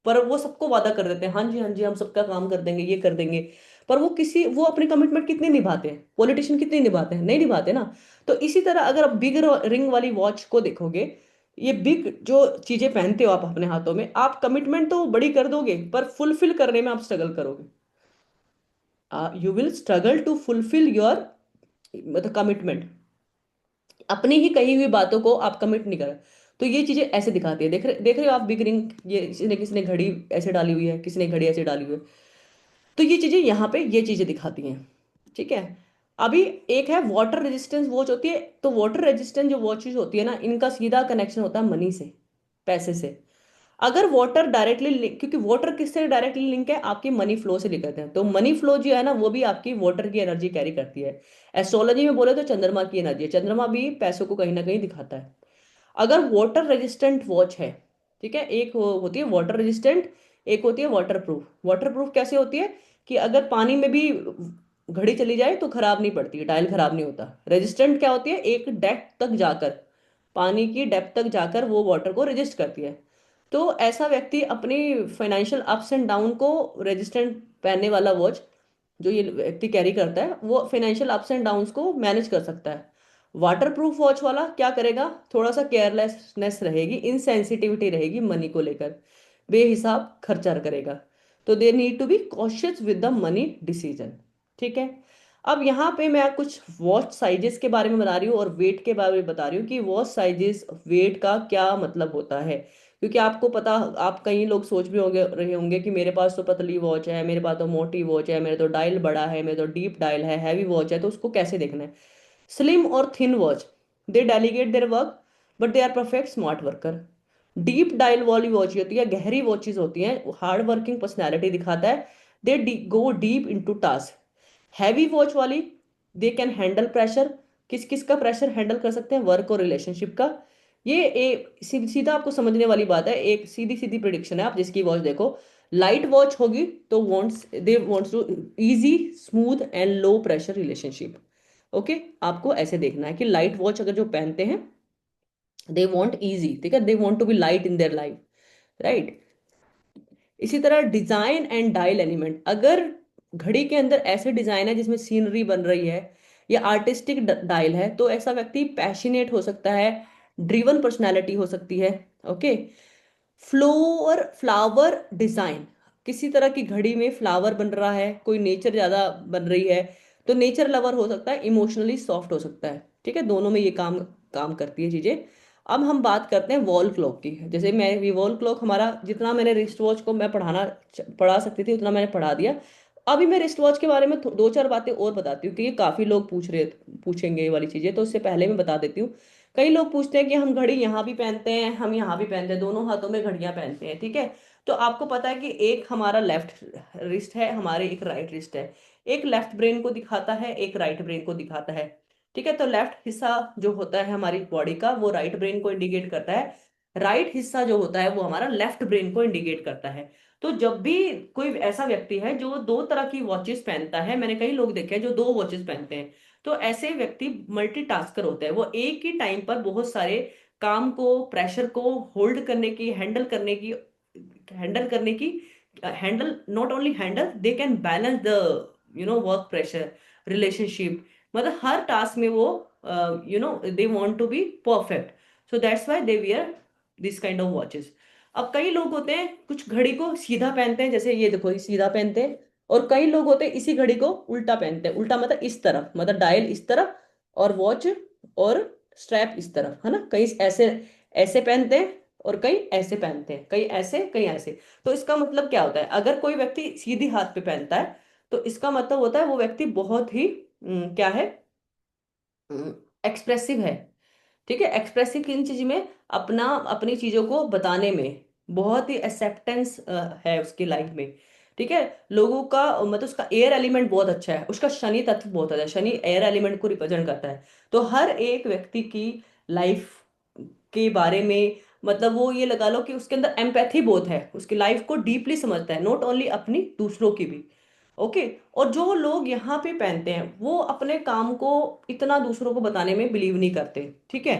पर वो सबको वादा कर देते हैं, हाँ जी हाँ जी हम सबका काम कर देंगे, ये कर देंगे। पर वो अपनी कमिटमेंट कितनी निभाते हैं, पॉलिटिशियन कितनी निभाते हैं, नहीं निभाते ना। तो इसी तरह अगर आप बिग रिंग वाली वॉच को देखोगे, ये बिग जो चीजें पहनते हो आप अपने हाथों में, आप कमिटमेंट तो बड़ी कर दोगे पर फुलफिल करने में आप स्ट्रगल करोगे। You will struggle to fulfil your मतलब कमिटमेंट, अपनी ही कही हुई बातों को आप कमिट नहीं कर। तो ये चीजें ऐसे दिखाती है, देख रहे हो आप बिग रिंग, ये किसी ने घड़ी ऐसे डाली हुई है, किसी ने घड़ी ऐसे डाली हुई है। तो ये चीजें यहाँ पे ये चीजें दिखाती हैं। ठीक है। अभी एक है वाटर रेजिस्टेंस वॉच होती है। तो वाटर रेजिस्टेंस जो वॉचेस होती है ना, इनका सीधा कनेक्शन होता है मनी से, पैसे से। अगर वाटर डायरेक्टली, क्योंकि वाटर किससे डायरेक्टली लिंक है, आपकी मनी फ्लो से लिंक करते हैं, तो मनी फ्लो जो है ना, वो भी आपकी वाटर की एनर्जी कैरी करती है। एस्ट्रोलॉजी में बोले तो चंद्रमा की एनर्जी है, चंद्रमा भी पैसों को कहीं ना कहीं दिखाता है। अगर वाटर रेजिस्टेंट वॉच है, ठीक है, एक होती है वाटर रेजिस्टेंट, एक होती है वाटर प्रूफ। वाटर प्रूफ कैसे होती है, कि अगर पानी में भी घड़ी चली जाए तो खराब नहीं पड़ती, डायल खराब नहीं होता। रेजिस्टेंट क्या होती है, एक डेप्थ तक जाकर, पानी की डेप्थ तक जाकर वो वाटर को रेजिस्ट करती है। तो ऐसा व्यक्ति अपनी फाइनेंशियल अप्स एंड डाउन को, रेजिस्टेंट पहनने वाला वॉच जो ये व्यक्ति कैरी करता है, वो फाइनेंशियल अप्स एंड डाउन्स को मैनेज कर सकता है। वाटर प्रूफ वॉच वाला क्या करेगा, थोड़ा सा केयरलेसनेस रहेगी, इनसेंसिटिविटी रहेगी मनी को लेकर, बेहिसाब खर्चा करेगा। तो they need to be cautious with the money decision. ठीक है। अब यहाँ पे मैं कुछ वॉच साइजेस के बारे में बता रही हूँ, और वेट के बारे में बता रही हूँ कि वॉच साइजेस वेट का क्या मतलब होता है। क्योंकि आपको पता, आप कई लोग सोच भी होंगे रहे होंगे कि मेरे पास तो पतली वॉच है, मेरे पास तो मोटी वॉच है, मेरे तो डायल बड़ा है, मेरे तो डीप डायल है, हैवी वॉच है, तो उसको कैसे देखना है। स्लिम और thin watch, they delegate their work but they are perfect smart worker. Deep dial वाली वॉच होती है, गहरी वॉचेस होती हैं, हार्ड वर्किंग पर्सनैलिटी दिखाता है, they go deep into task. Heavy watch वाली, दे कैन हैंडल प्रेशर, किस किस का प्रेशर हैंडल कर सकते हैं, वर्क और रिलेशनशिप का। ये सीधा आपको समझने वाली बात है, एक सीधी सीधी प्रिडिक्शन है, आप जिसकी वॉच देखो। लाइट वॉच होगी तो wants to easy smooth and low pressure relationship. Okay. आपको ऐसे देखना है कि लाइट वॉच अगर जो पहनते हैं, दे वांट इजी, ठीक है, they want to be light in their life, right. इसी तरह डिजाइन एंड डायल एलिमेंट, अगर घड़ी के अंदर ऐसे डिजाइन है जिसमें सीनरी बन रही है, या आर्टिस्टिक डायल है, तो ऐसा व्यक्ति पैशनेट हो सकता है, ड्रिवन पर्सनालिटी हो सकती है। ओके। फ्लोर फ्लावर डिजाइन, किसी तरह की घड़ी में फ्लावर बन रहा है, कोई नेचर ज्यादा बन रही है, तो नेचर लवर हो सकता है, इमोशनली सॉफ्ट हो सकता है। ठीक है, दोनों में ये काम काम करती है चीजें। अब हम बात करते हैं वॉल क्लॉक की। जैसे मैं ये वॉल क्लॉक हमारा, जितना मैंने रिस्ट वॉच को मैं पढ़ा सकती थी उतना मैंने पढ़ा दिया। अभी मैं रिस्ट वॉच के बारे में दो चार बातें और बताती हूँ, क्योंकि काफी लोग पूछेंगे ये वाली चीजें, तो उससे पहले मैं बता देती हूँ। कई लोग पूछते हैं कि हम घड़ी यहाँ भी पहनते हैं, हम यहाँ भी पहनते हैं, दोनों हाथों में घड़ियां पहनते हैं, ठीक है। तो आपको पता है कि एक हमारा लेफ्ट रिस्ट है, हमारे एक राइट रिस्ट है। एक लेफ्ट ब्रेन को दिखाता है, एक राइट ब्रेन को दिखाता है। ठीक है, तो लेफ्ट हिस्सा जो होता है हमारी बॉडी का, वो राइट ब्रेन को इंडिकेट करता है। राइट हिस्सा जो होता है वो हमारा लेफ्ट ब्रेन को इंडिकेट करता है। तो जब भी कोई ऐसा व्यक्ति है जो दो तरह की वॉचेस पहनता है, मैंने कई लोग देखे हैं जो दो वॉचेस पहनते हैं, तो ऐसे व्यक्ति मल्टीटास्कर होते हैं। वो एक ही टाइम पर बहुत सारे काम को, प्रेशर को होल्ड करने की, हैंडल करने की handle, not only handle, they can balance the work pressure, relationship, मतलब हर टास्क में वो they want to be perfect. So that's why they wear this kind of watches. अब कई लोग होते हैं कुछ घड़ी को सीधा पहनते हैं, जैसे ये देखो, ये सीधा पहनते हैं। और कई लोग होते हैं इसी घड़ी को उल्टा पहनते हैं। उल्टा मतलब इस तरफ, मतलब डायल इस तरफ, और वॉच और स्ट्रैप इस तरफ, है ना। कई ऐसे ऐसे पहनते हैं, और कई ऐसे पहनते हैं, कई ऐसे कई ऐसे। तो इसका मतलब क्या होता है, अगर कोई व्यक्ति सीधी हाथ पे पहनता है, तो इसका मतलब होता है वो व्यक्ति बहुत ही क्या है, एक्सप्रेसिव है। ठीक है, एक्सप्रेसिव किन चीज में, अपना अपनी चीजों को बताने में बहुत ही एक्सेप्टेंस है उसकी लाइफ में। ठीक है, लोगों का मतलब उसका एयर एलिमेंट बहुत अच्छा है, उसका शनि तत्व बहुत अच्छा है, शनि एयर एलिमेंट को रिप्रेजेंट करता है। तो हर एक व्यक्ति की लाइफ के बारे में, मतलब वो ये लगा लो कि उसके अंदर एम्पैथी बहुत है, उसकी लाइफ को डीपली समझता है, नॉट ओनली अपनी, दूसरों की भी। ओके। और जो लोग यहाँ पे पहनते हैं वो अपने काम को इतना दूसरों को बताने में बिलीव नहीं करते। ठीक है,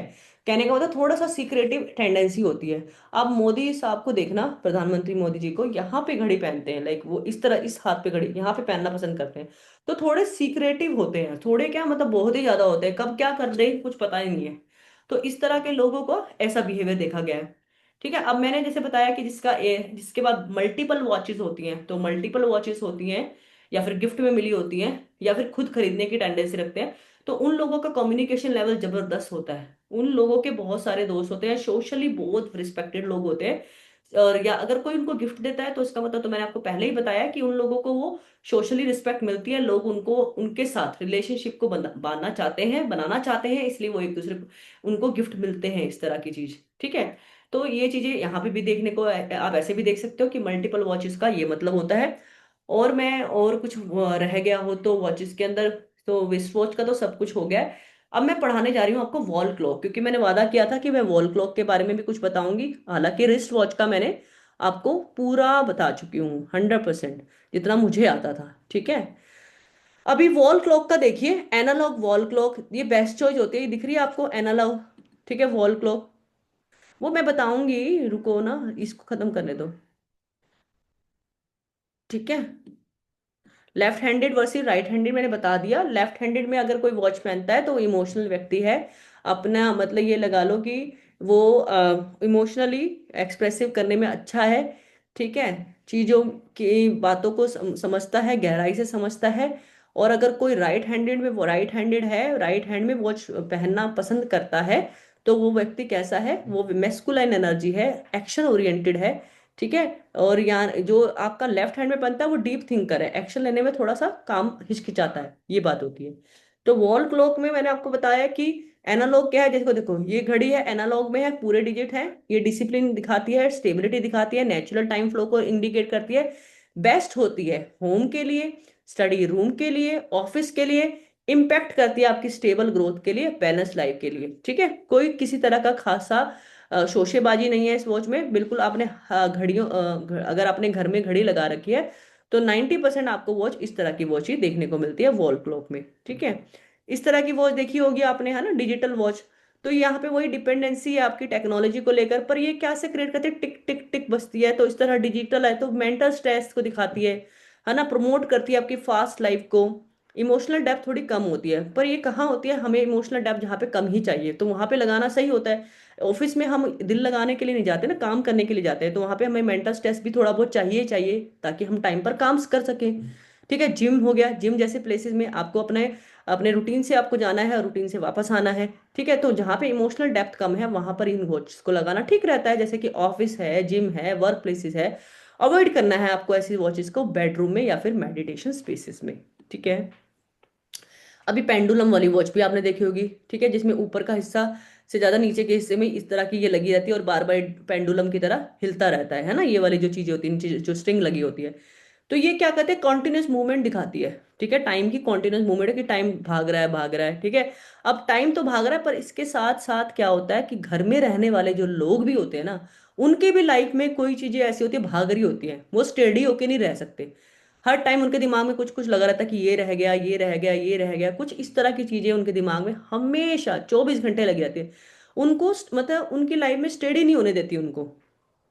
कहने का मतलब थोड़ा सा सीक्रेटिव टेंडेंसी होती है। आप मोदी साहब को देखना, प्रधानमंत्री मोदी जी को, यहाँ पे घड़ी पहनते हैं, लाइक वो इस तरह इस हाथ पे घड़ी यहाँ पे पहनना पसंद करते हैं। तो थोड़े सीक्रेटिव होते हैं, थोड़े क्या मतलब बहुत ही ज्यादा होते हैं, कब क्या कर दे कुछ पता ही नहीं है। तो इस तरह के लोगों को ऐसा बिहेवियर देखा गया है। ठीक है, अब मैंने जैसे बताया कि जिसके बाद मल्टीपल वॉचेस होती हैं, तो मल्टीपल वॉचेस होती हैं या फिर गिफ्ट में मिली होती हैं, या फिर खुद खरीदने की टेंडेंसी रखते हैं, तो उन लोगों का कम्युनिकेशन लेवल जबरदस्त होता है। उन लोगों के बहुत सारे दोस्त होते हैं, सोशली बहुत रिस्पेक्टेड लोग होते हैं। और या अगर कोई उनको गिफ्ट देता है, तो इसका मतलब तो मैंने आपको पहले ही बताया कि उन लोगों को वो सोशली रिस्पेक्ट मिलती है, लोग उनको उनके साथ रिलेशनशिप को बांधना चाहते हैं, बनाना चाहते हैं, इसलिए वो एक दूसरे को उनको गिफ्ट मिलते हैं, इस तरह की चीज। ठीक है, तो ये चीजें यहाँ पे भी देखने को आप ऐसे भी देख सकते हो कि मल्टीपल वॉचेस का ये मतलब होता है। और मैं और कुछ रह गया हो तो वॉचेस के अंदर, तो वेस्ट वॉच का तो सब कुछ हो गया है। अब मैं पढ़ाने जा रही हूँ आपको वॉल क्लॉक, क्योंकि मैंने वादा किया था कि मैं वॉल क्लॉक के बारे में भी कुछ बताऊंगी। हालांकि रिस्ट वॉच का मैंने आपको पूरा बता चुकी हूँ, 100%, जितना मुझे आता था। ठीक है, अभी वॉल क्लॉक का देखिए, एनालॉग वॉल क्लॉक, ये बेस्ट चॉइस होती है, ये दिख रही है आपको, एनालॉग। ठीक है, वॉल क्लॉक वो मैं बताऊंगी, रुको ना, इसको खत्म करने दो। ठीक है, left handed versus right handed मैंने बता दिया। लेफ्ट हैंडेड में अगर कोई वॉच पहनता है तो इमोशनल व्यक्ति है, अपना मतलब ये लगा लो कि वो इमोशनली एक्सप्रेसिव करने में अच्छा है। ठीक है, चीजों की बातों को समझता है, गहराई से समझता है। और अगर कोई राइट हैंडेड में, वो राइट हैंडेड है, राइट हैंड में वॉच पहनना पसंद करता है, तो वो व्यक्ति कैसा है, वो मेस्कुलाइन एनर्जी है, एक्शन ओरिएंटेड है। ठीक है, और यहाँ जो आपका लेफ्ट हैंड में बनता है वो डीप थिंकर है, एक्शन लेने में थोड़ा सा काम हिचकिचाता है, ये बात होती है। तो वॉल क्लॉक में मैंने आपको बताया कि एनालॉग क्या है, देखो देखो ये घड़ी है, एनालॉग में है, पूरे डिजिट है, ये डिसिप्लिन दिखाती है, स्टेबिलिटी दिखाती है, नेचुरल टाइम फ्लो को इंडिकेट करती है। बेस्ट होती है होम के लिए, स्टडी रूम के लिए, ऑफिस के लिए, इम्पैक्ट करती है आपकी स्टेबल ग्रोथ के लिए, बैलेंस लाइफ के लिए। ठीक है, कोई किसी तरह का खासा शोशेबाजी नहीं है इस वॉच में, बिल्कुल। आपने अगर आपने घर में घड़ी लगा रखी है, तो 90% आपको वॉच इस तरह की वॉच ही देखने को मिलती है वॉल क्लॉक में। ठीक है, इस तरह की वॉच देखी होगी आपने, है ना, डिजिटल वॉच। तो यहाँ पे वही डिपेंडेंसी है आपकी टेक्नोलॉजी को लेकर, पर ये क्या से क्रिएट करती है, टिक टिक टिक बजती है, तो इस तरह डिजिटल है, तो मेंटल स्ट्रेस को दिखाती है ना, प्रमोट करती है आपकी फास्ट लाइफ को। इमोशनल डेप्थ थोड़ी कम होती है। पर ये कहाँ होती है, हमें इमोशनल डेप्थ जहाँ पे कम ही चाहिए तो वहां पे लगाना सही होता है। ऑफिस में हम दिल लगाने के लिए नहीं जाते ना, काम करने के लिए जाते हैं, तो वहां पे हमें मेंटल स्ट्रेस भी थोड़ा बहुत चाहिए चाहिए ताकि हम टाइम पर काम कर सकें। ठीक है, जिम हो गया, जिम जैसे प्लेसेस में आपको अपने अपने रूटीन से आपको जाना है और रूटीन से वापस आना है। ठीक है, तो जहाँ पे इमोशनल डेप्थ कम है वहां पर इन वॉच को लगाना ठीक रहता है, जैसे कि ऑफिस है, जिम है, वर्क प्लेसेस है। अवॉइड करना है आपको ऐसी वॉचेस को बेडरूम में या फिर मेडिटेशन स्पेसेस में। ठीक है, अभी पेंडुलम वाली वॉच भी आपने देखी होगी, ठीक है, जिसमें ऊपर का हिस्सा से ज्यादा नीचे के हिस्से में इस तरह की ये लगी रहती है और बार बार पेंडुलम की तरह हिलता रहता है ना, ये वाली जो चीजें होती है, जो स्ट्रिंग लगी होती है। तो ये क्या कहते हैं, कॉन्टिन्यूस मूवमेंट दिखाती है। ठीक है, टाइम की कॉन्टिन्यूस मूवमेंट है कि टाइम भाग रहा है भाग रहा है। ठीक है, अब टाइम तो भाग रहा है, पर इसके साथ साथ क्या होता है कि घर में रहने वाले जो लोग भी होते हैं ना, उनके भी लाइफ में कोई चीजें ऐसी होती है भाग रही होती हैं, वो स्टेडी होके नहीं रह सकते। हर टाइम उनके दिमाग में कुछ कुछ लगा रहता है कि ये रह गया, ये रह गया, ये रह गया, कुछ इस तरह की चीजें उनके दिमाग में हमेशा 24 घंटे लगी रहती है। उनको मतलब उनकी लाइफ में स्टेडी नहीं होने देती उनको।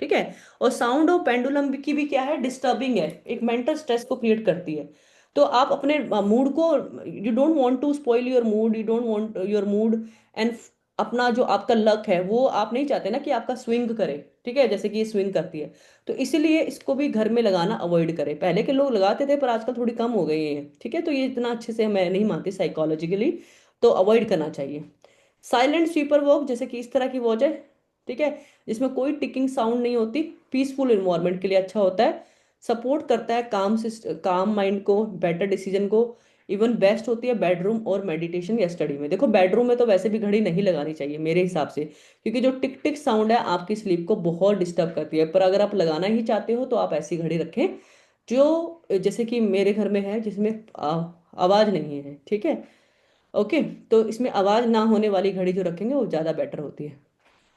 ठीक है, और साउंड ऑफ पेंडुलम की भी क्या है, डिस्टर्बिंग है, एक मेंटल स्ट्रेस को क्रिएट करती है। तो आप अपने मूड को, you don't want to spoil your mood, you don't want your mood and अपना जो आपका लक है वो आप नहीं चाहते ना कि आपका स्विंग करे। ठीक है, जैसे कि ये स्विंग करती है, तो इसीलिए इसको भी घर में लगाना अवॉइड करें। पहले के लोग लगाते थे पर आजकल थोड़ी कम हो गई है। ठीक है, तो ये इतना अच्छे से मैं नहीं मानती साइकोलॉजिकली, तो अवॉइड करना चाहिए। साइलेंट स्वीपर वॉक, जैसे कि इस तरह की वॉच है, ठीक है, जिसमें कोई टिकिंग साउंड नहीं होती, पीसफुल इन्वायरमेंट के लिए अच्छा होता है। सपोर्ट करता है काम माइंड को, बेटर डिसीजन को। इवन बेस्ट होती है बेडरूम और मेडिटेशन या स्टडी में। देखो बेडरूम में तो वैसे भी घड़ी नहीं लगानी चाहिए मेरे हिसाब से, क्योंकि जो टिक टिक साउंड है आपकी स्लीप को बहुत डिस्टर्ब करती है। पर अगर आप लगाना ही चाहते हो तो आप ऐसी घड़ी रखें जो, जैसे कि मेरे घर में है, जिसमें आवाज नहीं है। ठीक है, ओके, तो इसमें आवाज ना होने वाली घड़ी जो रखेंगे वो ज्यादा बेटर होती है।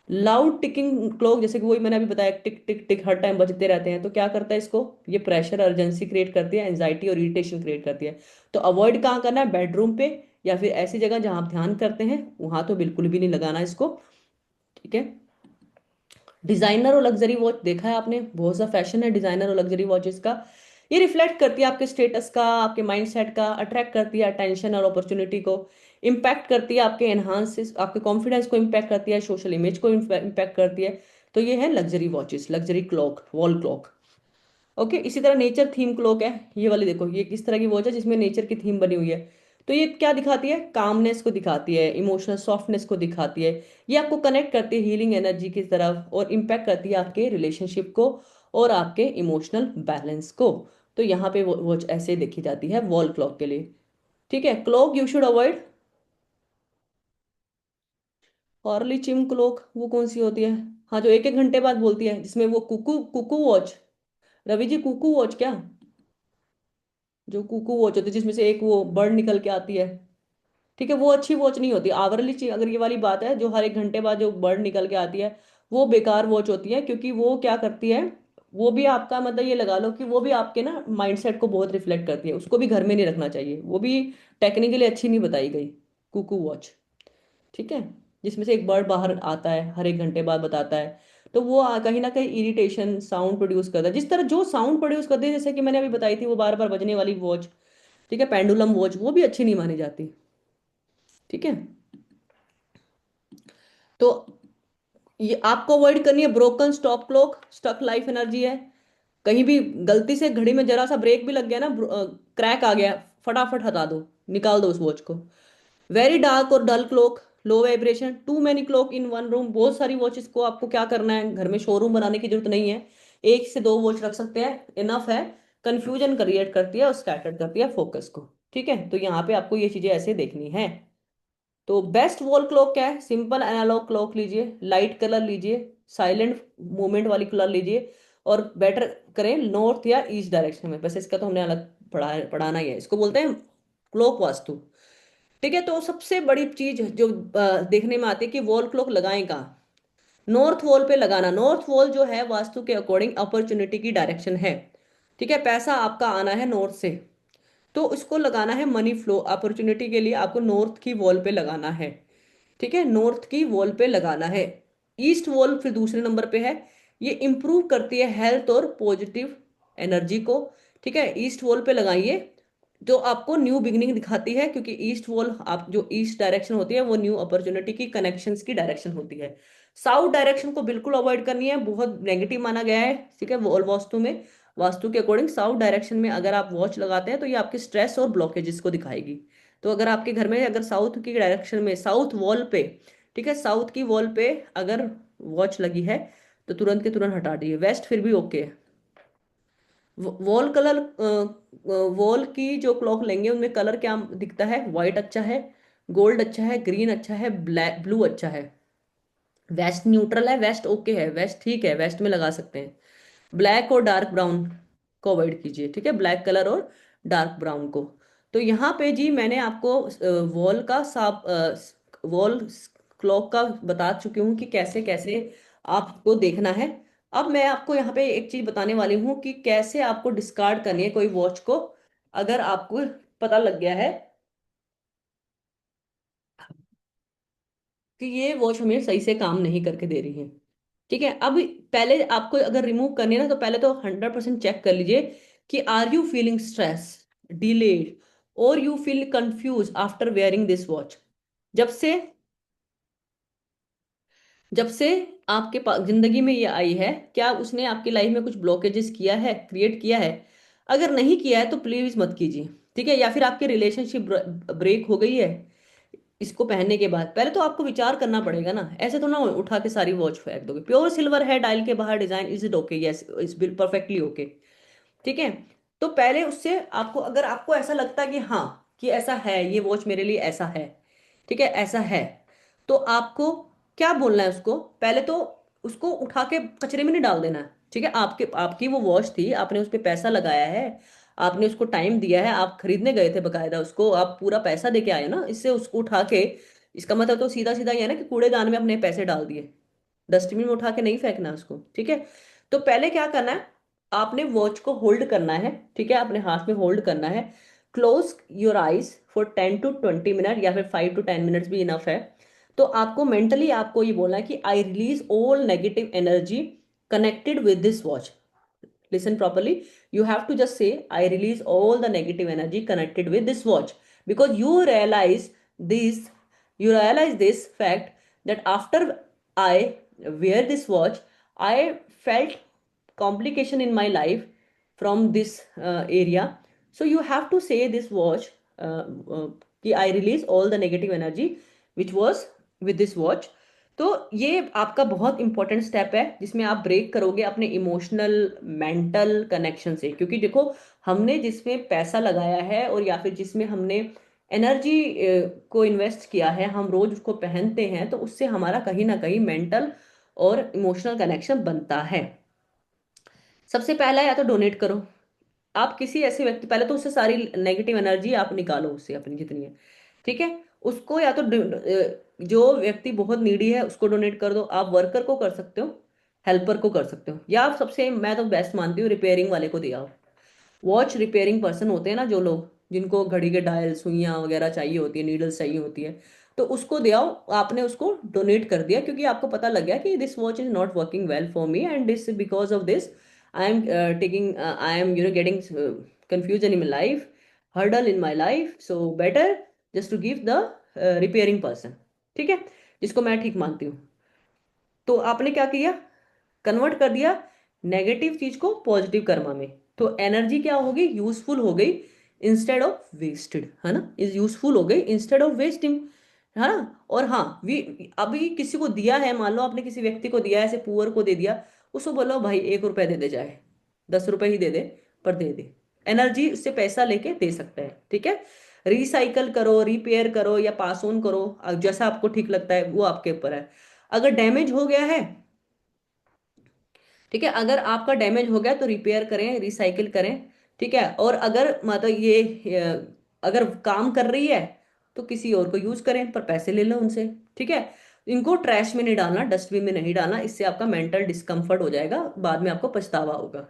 लाउड टिकिंग क्लॉक, जैसे कि वही मैंने अभी बताया, टिक टिक टिक हर टाइम बजते रहते हैं, तो क्या करता है इसको, ये प्रेशर अर्जेंसी क्रिएट करती है, एंजाइटी और इरिटेशन क्रिएट करती है। तो अवॉइड कहाँ करना है, बेडरूम पे या फिर ऐसी जगह जहां आप ध्यान करते हैं वहां तो बिल्कुल भी नहीं लगाना इसको। ठीक है, डिजाइनर और लग्जरी वॉच देखा है आपने, बहुत सा फैशन है डिजाइनर और लग्जरी वॉचेस का। ये रिफ्लेक्ट करती है आपके स्टेटस का, आपके माइंडसेट का, अट्रैक्ट करती है अटेंशन और अपॉर्चुनिटी को, इम्पैक्ट करती है आपके एनहांस आपके कॉन्फिडेंस को, इम्पैक्ट करती है सोशल इमेज को, इम्पैक्ट करती है। तो ये है luxury watches, luxury clock, wall clock. Okay, इसी तरह नेचर थीम क्लॉक है, ये वाली देखो, ये किस तरह की वॉच है जिसमें नेचर की थीम बनी हुई है। तो ये क्या दिखाती है, कामनेस को दिखाती है, इमोशनल सॉफ्टनेस को दिखाती है। ये आपको कनेक्ट करती है हीलिंग एनर्जी की तरफ और इम्पैक्ट करती है आपके रिलेशनशिप को और आपके इमोशनल बैलेंस को। तो यहाँ पे वॉच ऐसे देखी जाती है वॉल क्लॉक के लिए। ठीक है, clock you should avoid, hourly chime clock वो कौन सी होती है, हाँ जो एक एक घंटे बाद बोलती है, जिसमें वो कुकू कुकू वॉच, रवि जी कुकू वॉच क्या, जो कुकू वॉच होती है जिसमें से एक वो बर्ड निकल के आती है। ठीक है, वो अच्छी वॉच नहीं होती। आवरली अगर ये वाली बात है, जो हर एक घंटे बाद जो बर्ड निकल के आती है, वो बेकार वॉच होती है, क्योंकि वो क्या करती है, वो भी आपका मतलब ये लगा लो कि वो भी आपके ना माइंडसेट को बहुत रिफ्लेक्ट करती है, उसको भी घर में नहीं रखना चाहिए, वो भी टेक्निकली अच्छी नहीं बताई गई कुकू वॉच। ठीक है, जिसमें से एक बर्ड बाहर आता है हर एक घंटे बाद बताता है, तो वो कहीं ना कहीं इरिटेशन साउंड प्रोड्यूस करता है, जिस तरह जो साउंड प्रोड्यूस करते हैं, जैसे कि मैंने अभी बताई थी वो बार बार बजने वाली वॉच। ठीक है, पेंडुलम वॉच वो भी अच्छी नहीं मानी जाती। ठीक है, तो ये आपको अवॉइड करनी है broken stop clock, stuck life energy है। कहीं भी गलती से घड़ी में जरा सा ब्रेक भी लग गया ना, क्रैक आ गया, फटाफट हटा दो, निकाल दो उस वॉच को। वेरी डार्क और dull clock, low vibration, too many clock in one room, बहुत सारी वॉचेस को आपको क्या करना है, घर में शोरूम बनाने की जरूरत नहीं है, एक से दो वॉच रख सकते हैं, इनफ है। कंफ्यूजन क्रिएट करती है और स्कैटर्ड करती है फोकस को। ठीक है, तो यहाँ पे आपको ये चीजें ऐसे देखनी है। तो बेस्ट वॉल क्लॉक क्या है, सिंपल एनालॉग क्लॉक लीजिए, लाइट कलर लीजिए, साइलेंट मूवमेंट वाली कलर लीजिए, और बेटर करें नॉर्थ या ईस्ट डायरेक्शन में। वैसे इसका तो हमने अलग पढ़ाना ही है, इसको बोलते हैं क्लॉक वास्तु। ठीक है, तो सबसे बड़ी चीज जो देखने में आती है कि वॉल क्लॉक लगाएं कहाँ, नॉर्थ वॉल पे लगाना। नॉर्थ वॉल जो है वास्तु के अकॉर्डिंग अपॉर्चुनिटी की डायरेक्शन है। ठीक है, पैसा आपका आना है नॉर्थ से, तो इसको लगाना है मनी फ्लो अपॉर्चुनिटी के लिए, आपको नॉर्थ की वॉल पे लगाना है। ठीक है, नॉर्थ की वॉल पे लगाना है। ईस्ट वॉल फिर दूसरे नंबर पे है, ये इंप्रूव करती है हेल्थ और पॉजिटिव एनर्जी को। ठीक है, ईस्ट वॉल पे लगाइए, जो आपको न्यू बिगिनिंग दिखाती है, क्योंकि ईस्ट वॉल, आप जो ईस्ट डायरेक्शन होती है वो न्यू अपॉर्चुनिटी की, कनेक्शंस की डायरेक्शन होती है। साउथ डायरेक्शन को बिल्कुल अवॉइड करनी है, बहुत नेगेटिव माना गया है, ठीक है, वॉल वास्तु में। वास्तु के अकॉर्डिंग साउथ डायरेक्शन में अगर आप वॉच लगाते हैं तो ये आपके स्ट्रेस और ब्लॉकेजेस को दिखाएगी। तो अगर आपके घर में अगर साउथ की डायरेक्शन में, साउथ वॉल पे, ठीक है, साउथ की वॉल पे अगर वॉच लगी है तो तुरंत के तुरंत हटा दीजिए। वेस्ट फिर भी ओके है। वॉल कलर, वॉल की जो क्लॉक लेंगे उनमें कलर क्या दिखता है? व्हाइट अच्छा है, गोल्ड अच्छा है, ग्रीन अच्छा है, ब्लैक ब्लू अच्छा है। वेस्ट न्यूट्रल है, वेस्ट ओके है, वेस्ट ठीक है, वेस्ट में लगा सकते हैं। ब्लैक और डार्क ब्राउन को अवॉइड कीजिए, ठीक है, ब्लैक कलर और डार्क ब्राउन को। तो यहाँ पे जी मैंने आपको वॉल का साफ, वॉल क्लॉक का बता चुकी हूँ कि कैसे कैसे आपको देखना है। अब मैं आपको यहाँ पे एक चीज बताने वाली हूँ कि कैसे आपको डिस्कार्ड करनी है कोई वॉच को, अगर आपको पता लग गया है कि ये वॉच हमें सही से काम नहीं करके दे रही है। ठीक है, अब पहले आपको अगर रिमूव करनी है ना, तो पहले तो 100% चेक कर लीजिए कि are you feeling stress, delayed, और you feel confuse after wearing this watch. जब से जब से आपके पास जिंदगी में ये आई है, क्या उसने आपकी लाइफ में कुछ ब्लॉकेजेस किया है, क्रिएट किया है? अगर नहीं किया है तो प्लीज मत कीजिए, ठीक है। या फिर आपकी रिलेशनशिप ब्रेक हो गई है इसको पहनने के बाद, पहले तो आपको विचार करना पड़ेगा ना, ऐसे तो ना उठा के सारी वॉच फेंक दोगे। प्योर सिल्वर है, डायल के बाहर design, is it okay? Yes, it's perfectly okay, ठीक है। तो पहले उससे आपको, अगर आपको ऐसा लगता है कि हाँ, कि ऐसा है, ये वॉच मेरे लिए ऐसा है, ठीक है, ऐसा है, तो आपको क्या बोलना है उसको? पहले तो उसको उठा के कचरे में नहीं डाल देना है, ठीक है। आपके आपकी वो वॉच थी, आपने उस पर पैसा लगाया है, आपने उसको टाइम दिया है, आप खरीदने गए थे बकायदा उसको, आप पूरा पैसा दे के आए ना, इससे उसको उठा के, इसका मतलब तो सीधा सीधा ये है ना कि कूड़ेदान में अपने पैसे डाल दिए, डस्टबिन में उठा के नहीं फेंकना उसको, ठीक है। तो पहले क्या करना है, आपने वॉच को होल्ड करना है, ठीक है, अपने हाथ में होल्ड करना है। Close your eyes for 10 to 20 minute, या फिर 5 to 10 मिनट्स भी इनफ है। तो आपको मेंटली आपको ये बोलना है कि I release all negative energy connected with this watch. Listen properly. You have to just say, I release all the negative energy connected with this watch. Because this you realize this fact, that after I wear this watch, I felt complication in my life from this area. So you have to say this watch, uh, कि I release all the negative energy which was with this watch. तो ये आपका बहुत इंपॉर्टेंट स्टेप है, जिसमें आप ब्रेक करोगे अपने इमोशनल मेंटल कनेक्शन से। क्योंकि देखो, हमने जिसमें पैसा लगाया है और या फिर जिसमें हमने एनर्जी को इन्वेस्ट किया है, हम रोज उसको पहनते हैं, तो उससे हमारा कहीं ना कहीं मेंटल और इमोशनल कनेक्शन बनता है। सबसे पहला, या तो डोनेट करो। आप किसी ऐसे व्यक्ति, पहले तो उससे सारी नेगेटिव एनर्जी आप निकालो उससे, अपनी जितनी है, ठीक है। उसको या तो जो व्यक्ति बहुत नीडी है उसको डोनेट कर दो, आप वर्कर को कर सकते हो, हेल्पर को कर सकते हो, या आप सबसे, मैं तो बेस्ट मानती हूँ, रिपेयरिंग वाले को दिया। वॉच रिपेयरिंग पर्सन होते हैं ना, जो लोग, जिनको घड़ी के डायल, सुइयां वगैरह चाहिए होती है, नीडल्स चाहिए होती है, तो उसको दे आओ। आपने उसको डोनेट कर दिया क्योंकि आपको पता लग गया कि this watch is not working well for me, and this because of this I am getting confusion in my life, hurdle in my life, so better just to give the repairing person, ठीक है, जिसको मैं ठीक मानती हूँ। तो आपने क्या किया, कन्वर्ट कर दिया नेगेटिव चीज को पॉजिटिव कर्मा में। तो एनर्जी क्या होगी, यूजफुल हो गई इंस्टेड ऑफ वेस्टेड, है ना, इज यूजफुल हो गई इंस्टेड ऑफ वेस्टिंग, है ना। और हाँ, वी अभी किसी को दिया है, मान लो आपने किसी व्यक्ति को दिया है, ऐसे पुअर को दे दिया, उसको बोलो भाई 1 रुपए दे दे, जाए 10 रुपए ही दे दे, पर दे दे। एनर्जी उससे पैसा लेके दे सकता है, ठीक है। रिसाइकल करो, रिपेयर करो, या पास ऑन करो, जैसा आपको ठीक लगता है वो आपके ऊपर है। अगर डैमेज हो गया है, ठीक है, अगर आपका डैमेज हो गया तो रिपेयर करें, रिसाइकिल करें, ठीक है। और अगर मतलब ये अगर काम कर रही है तो किसी और को यूज करें, पर पैसे ले लो उनसे, ठीक है। इनको ट्रैश में नहीं डालना, डस्टबिन में नहीं डालना, इससे आपका मेंटल डिस्कम्फर्ट हो जाएगा, बाद में आपको पछतावा होगा,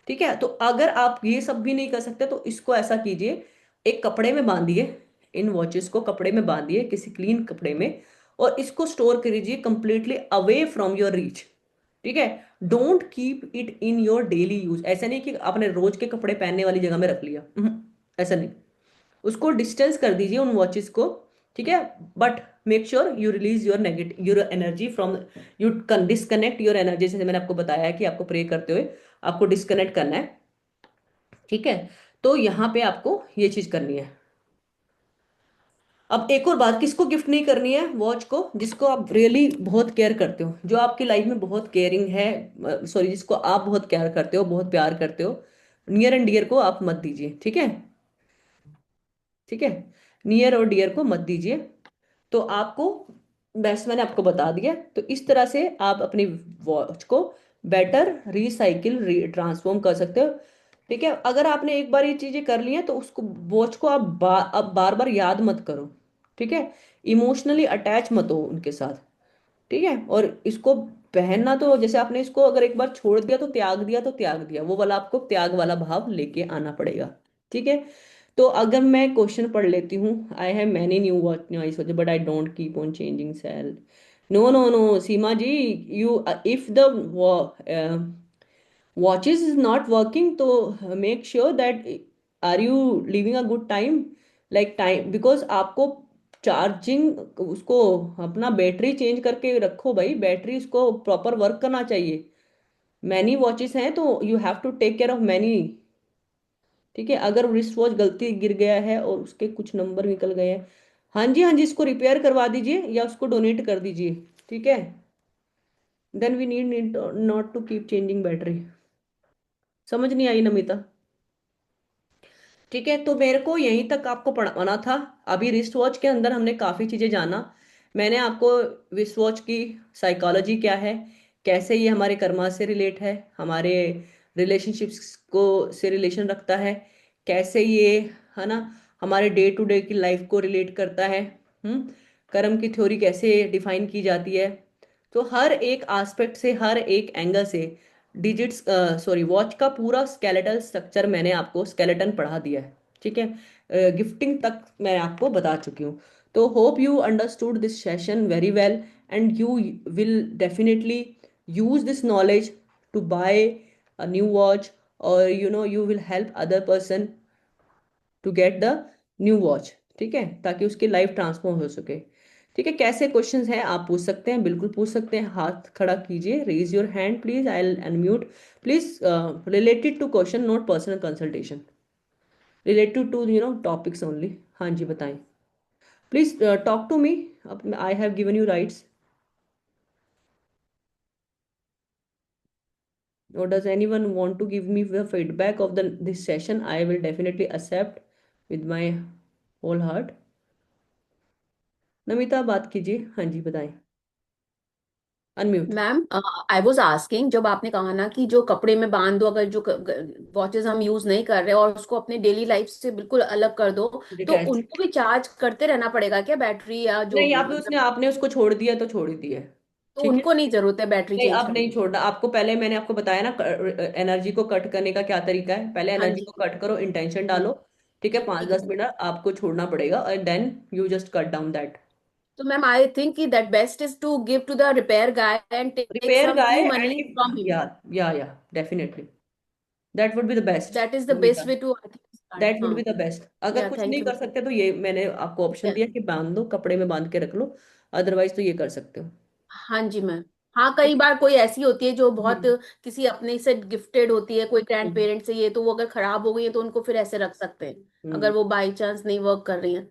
ठीक है। तो अगर आप ये सब भी नहीं कर सकते तो इसको ऐसा कीजिए, एक कपड़े में बांधिए, इन वॉचेस को कपड़े में बांधिए, किसी क्लीन कपड़े में, और इसको स्टोर करिए completely away from your reach, ठीक है। Don't keep it in your daily use. ऐसा नहीं कि आपने रोज के कपड़े पहनने वाली जगह में रख लिया, ऐसा नहीं। उसको डिस्टेंस कर दीजिए उन वॉचेस को, ठीक है। But make sure you release your negative your energy from, you can disconnect your energy, जैसे मैंने आपको बताया है कि आपको प्रे करते हुए आपको डिस्कनेक्ट करना है, ठीक है। तो यहाँ पे आपको ये चीज करनी है। अब एक और बात, किसको गिफ्ट नहीं करनी है वॉच को? जिसको आप रियली बहुत केयर करते हो, जो आपकी लाइफ में बहुत केयरिंग है, सॉरी, जिसको आप बहुत केयर करते हो, बहुत प्यार करते हो, नियर एंड डियर को आप मत दीजिए, ठीक है। ठीक है, नियर और डियर को मत दीजिए। तो आपको, बेस्ट मैंने आपको बता दिया। तो इस तरह से आप अपनी वॉच को बेटर रिसाइकिल ट्रांसफॉर्म कर सकते हो, ठीक है। अगर आपने एक बार ये चीजें कर ली हैं तो उसको, वॉच को आप अब बार बार याद मत करो, ठीक है। इमोशनली अटैच मत हो उनके साथ, ठीक है। और इसको पहनना तो, जैसे आपने इसको अगर एक बार छोड़ दिया तो त्याग दिया, तो त्याग दिया, वो वाला आपको त्याग वाला भाव लेके आना पड़ेगा, ठीक है। तो अगर मैं क्वेश्चन पढ़ लेती हूँ, I have many new watch noise but I don't keep on changing cell. No no no Seema ji, you if the watches is not working, तो make sure that are you living a good time, like time, because आपको चार्जिंग, उसको अपना बैटरी चेंज करके रखो भाई, बैटरी उसको प्रॉपर वर्क करना चाहिए। मैनी वॉचेस हैं तो you have to take care of many, ठीक है। अगर रिस्ट वॉच गलती गिर गया है और उसके कुछ नंबर निकल गए हैं, हाँ जी हाँ जी, इसको रिपेयर करवा दीजिए या उसको डोनेट कर दीजिए, ठीक है। Then we need not to keep changing battery. समझ नहीं आई नमिता? ठीक है, तो मेरे को यहीं तक आपको पढ़ाना था। अभी रिस्ट वॉच के अंदर हमने काफ़ी चीज़ें जाना। मैंने आपको रिस्ट वॉच की साइकोलॉजी क्या है, कैसे ये हमारे कर्मा से रिलेट है, हमारे रिलेशनशिप्स को से रिलेशन रखता है, कैसे ये, है ना, हमारे डे टू डे की लाइफ को रिलेट करता है। हम्म, कर्म की थ्योरी कैसे डिफाइन की जाती है। तो हर एक एस्पेक्ट से, हर एक एंगल से, डिजिट्स, सॉरी, वॉच का पूरा स्केलेटल स्ट्रक्चर मैंने आपको स्केलेटन पढ़ा दिया है, ठीक है। गिफ्टिंग तक मैं आपको बता चुकी हूँ। तो hope you understood this session very well and you will definitely use this knowledge to buy a new watch, और you will help other person to get the new watch, ठीक है, ताकि उसकी लाइफ ट्रांसफॉर्म हो सके। ठीक है, कैसे क्वेश्चंस हैं आप पूछ सकते हैं, बिल्कुल पूछ सकते हैं। हाथ खड़ा कीजिए, raise your hand please, I will unmute. Please, related to question, not personal consultation, related to topics only. हाँ जी, बताएं। Please talk to me, I have given you rights. Or does anyone want to give me the feedback of the this session? I will definitely accept with my whole heart. Namita, बात कीजिए, हाँ जी, बताएं। Unmute. Ma'am, I was asking, जब आपने कहा ना कि जो कपड़े में बांध दो, अगर जो वॉचेस हम यूज नहीं कर रहे और उसको अपने डेली लाइफ से बिल्कुल अलग कर दो, तो उनको भी चार्ज करते रहना पड़ेगा क्या, बैटरी या जो नहीं, आप मतलब? उसने आपने उसको छोड़ दिया तो छोड़ ही दिया है, तो ठीक है। उनको नहीं जरूरत है बैटरी नहीं, चेंज अब नहीं करने की? छोड़ना आपको। पहले मैंने आपको बताया ना एनर्जी को कट करने का क्या तरीका है। पहले हाँ एनर्जी जी। को कट करो, इंटेंशन हम्म, डालो, ठीक है। पाँच ठीक है। दस मिनट आपको छोड़ना पड़ेगा और then you just cut down that. तो मैम, आई थिंक कि that best is to give to the repair guy and take repair some guy few and money from him. Yeah definitely, that would be the best. That is the best way to, I think, start. That would हाँ। Be the best. अगर या कुछ थैंक नहीं यू। कर सकते तो ये मैंने आपको ऑप्शन दिया कि बांध दो, कपड़े में बांध के रख लो, अदरवाइज तो ये कर सकते हो। हाँ जी मैम। हाँ, कई ठीक है। बार कोई ऐसी होती है जो बहुत हम्म, किसी अपने से गिफ्टेड होती है, कोई ग्रैंड हम्म, पेरेंट से, ये तो वो अगर खराब हो गई है तो उनको फिर ऐसे रख सकते हैं, हम्म। अगर वो बाई चांस नहीं वर्क कर रही हैं।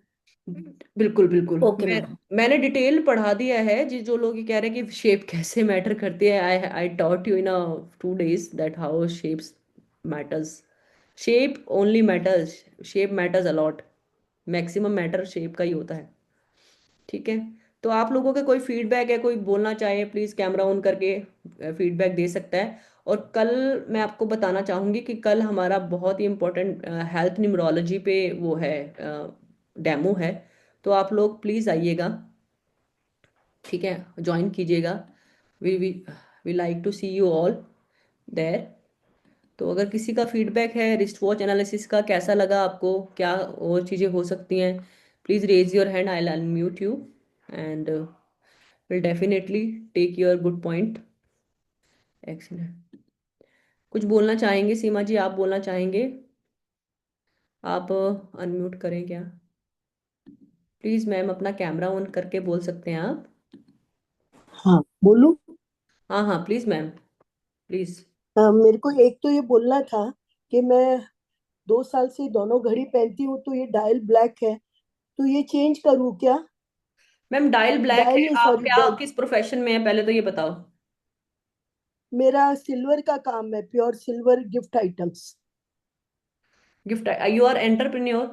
बिल्कुल बिल्कुल। Okay ma'am. मैंने डिटेल पढ़ा दिया है जी। जो लोग ये कह रहे हैं कि शेप कैसे मैटर करती है, I I taught you in a 2 days that how shapes matters. Shape only matters, shape matters a lot, maximum matter shape का ही होता है, ठीक है। तो आप लोगों के कोई फीडबैक है, कोई बोलना चाहे, प्लीज कैमरा ऑन करके फीडबैक दे सकता है। और कल मैं आपको बताना चाहूंगी कि कल हमारा बहुत ही इम्पोर्टेंट हेल्थ न्यूमरोलॉजी पे वो है, डेमो है। तो आप लोग प्लीज आइएगा, ठीक है, ज्वाइन कीजिएगा। We we we like to see you all there. तो अगर किसी का फीडबैक है रिस्ट वॉच एनालिसिस का, कैसा लगा आपको, क्या और चीज़ें हो सकती हैं, please raise your hand, I will unmute you and will definitely take your good point. Excellent. कुछ बोलना चाहेंगे सीमा जी, आप बोलना चाहेंगे? आप अनम्यूट करें क्या? प्लीज मैम, अपना कैमरा ऑन करके बोल सकते हैं आप? हाँ बोलूं। हाँ हाँ, प्लीज मैम, प्लीज। मेरे को एक तो ये बोलना था कि मैं 2 साल से दोनों घड़ी पहनती हूँ, तो ये डायल ब्लैक है, तो ये चेंज करूँ क्या? मैम डायल ब्लैक डायल है, नहीं, आप सॉरी, क्या बेल। किस प्रोफेशन में है, पहले तो ये बताओ। मेरा सिल्वर का काम है, pure silver gift items. Gift, you are entrepreneur?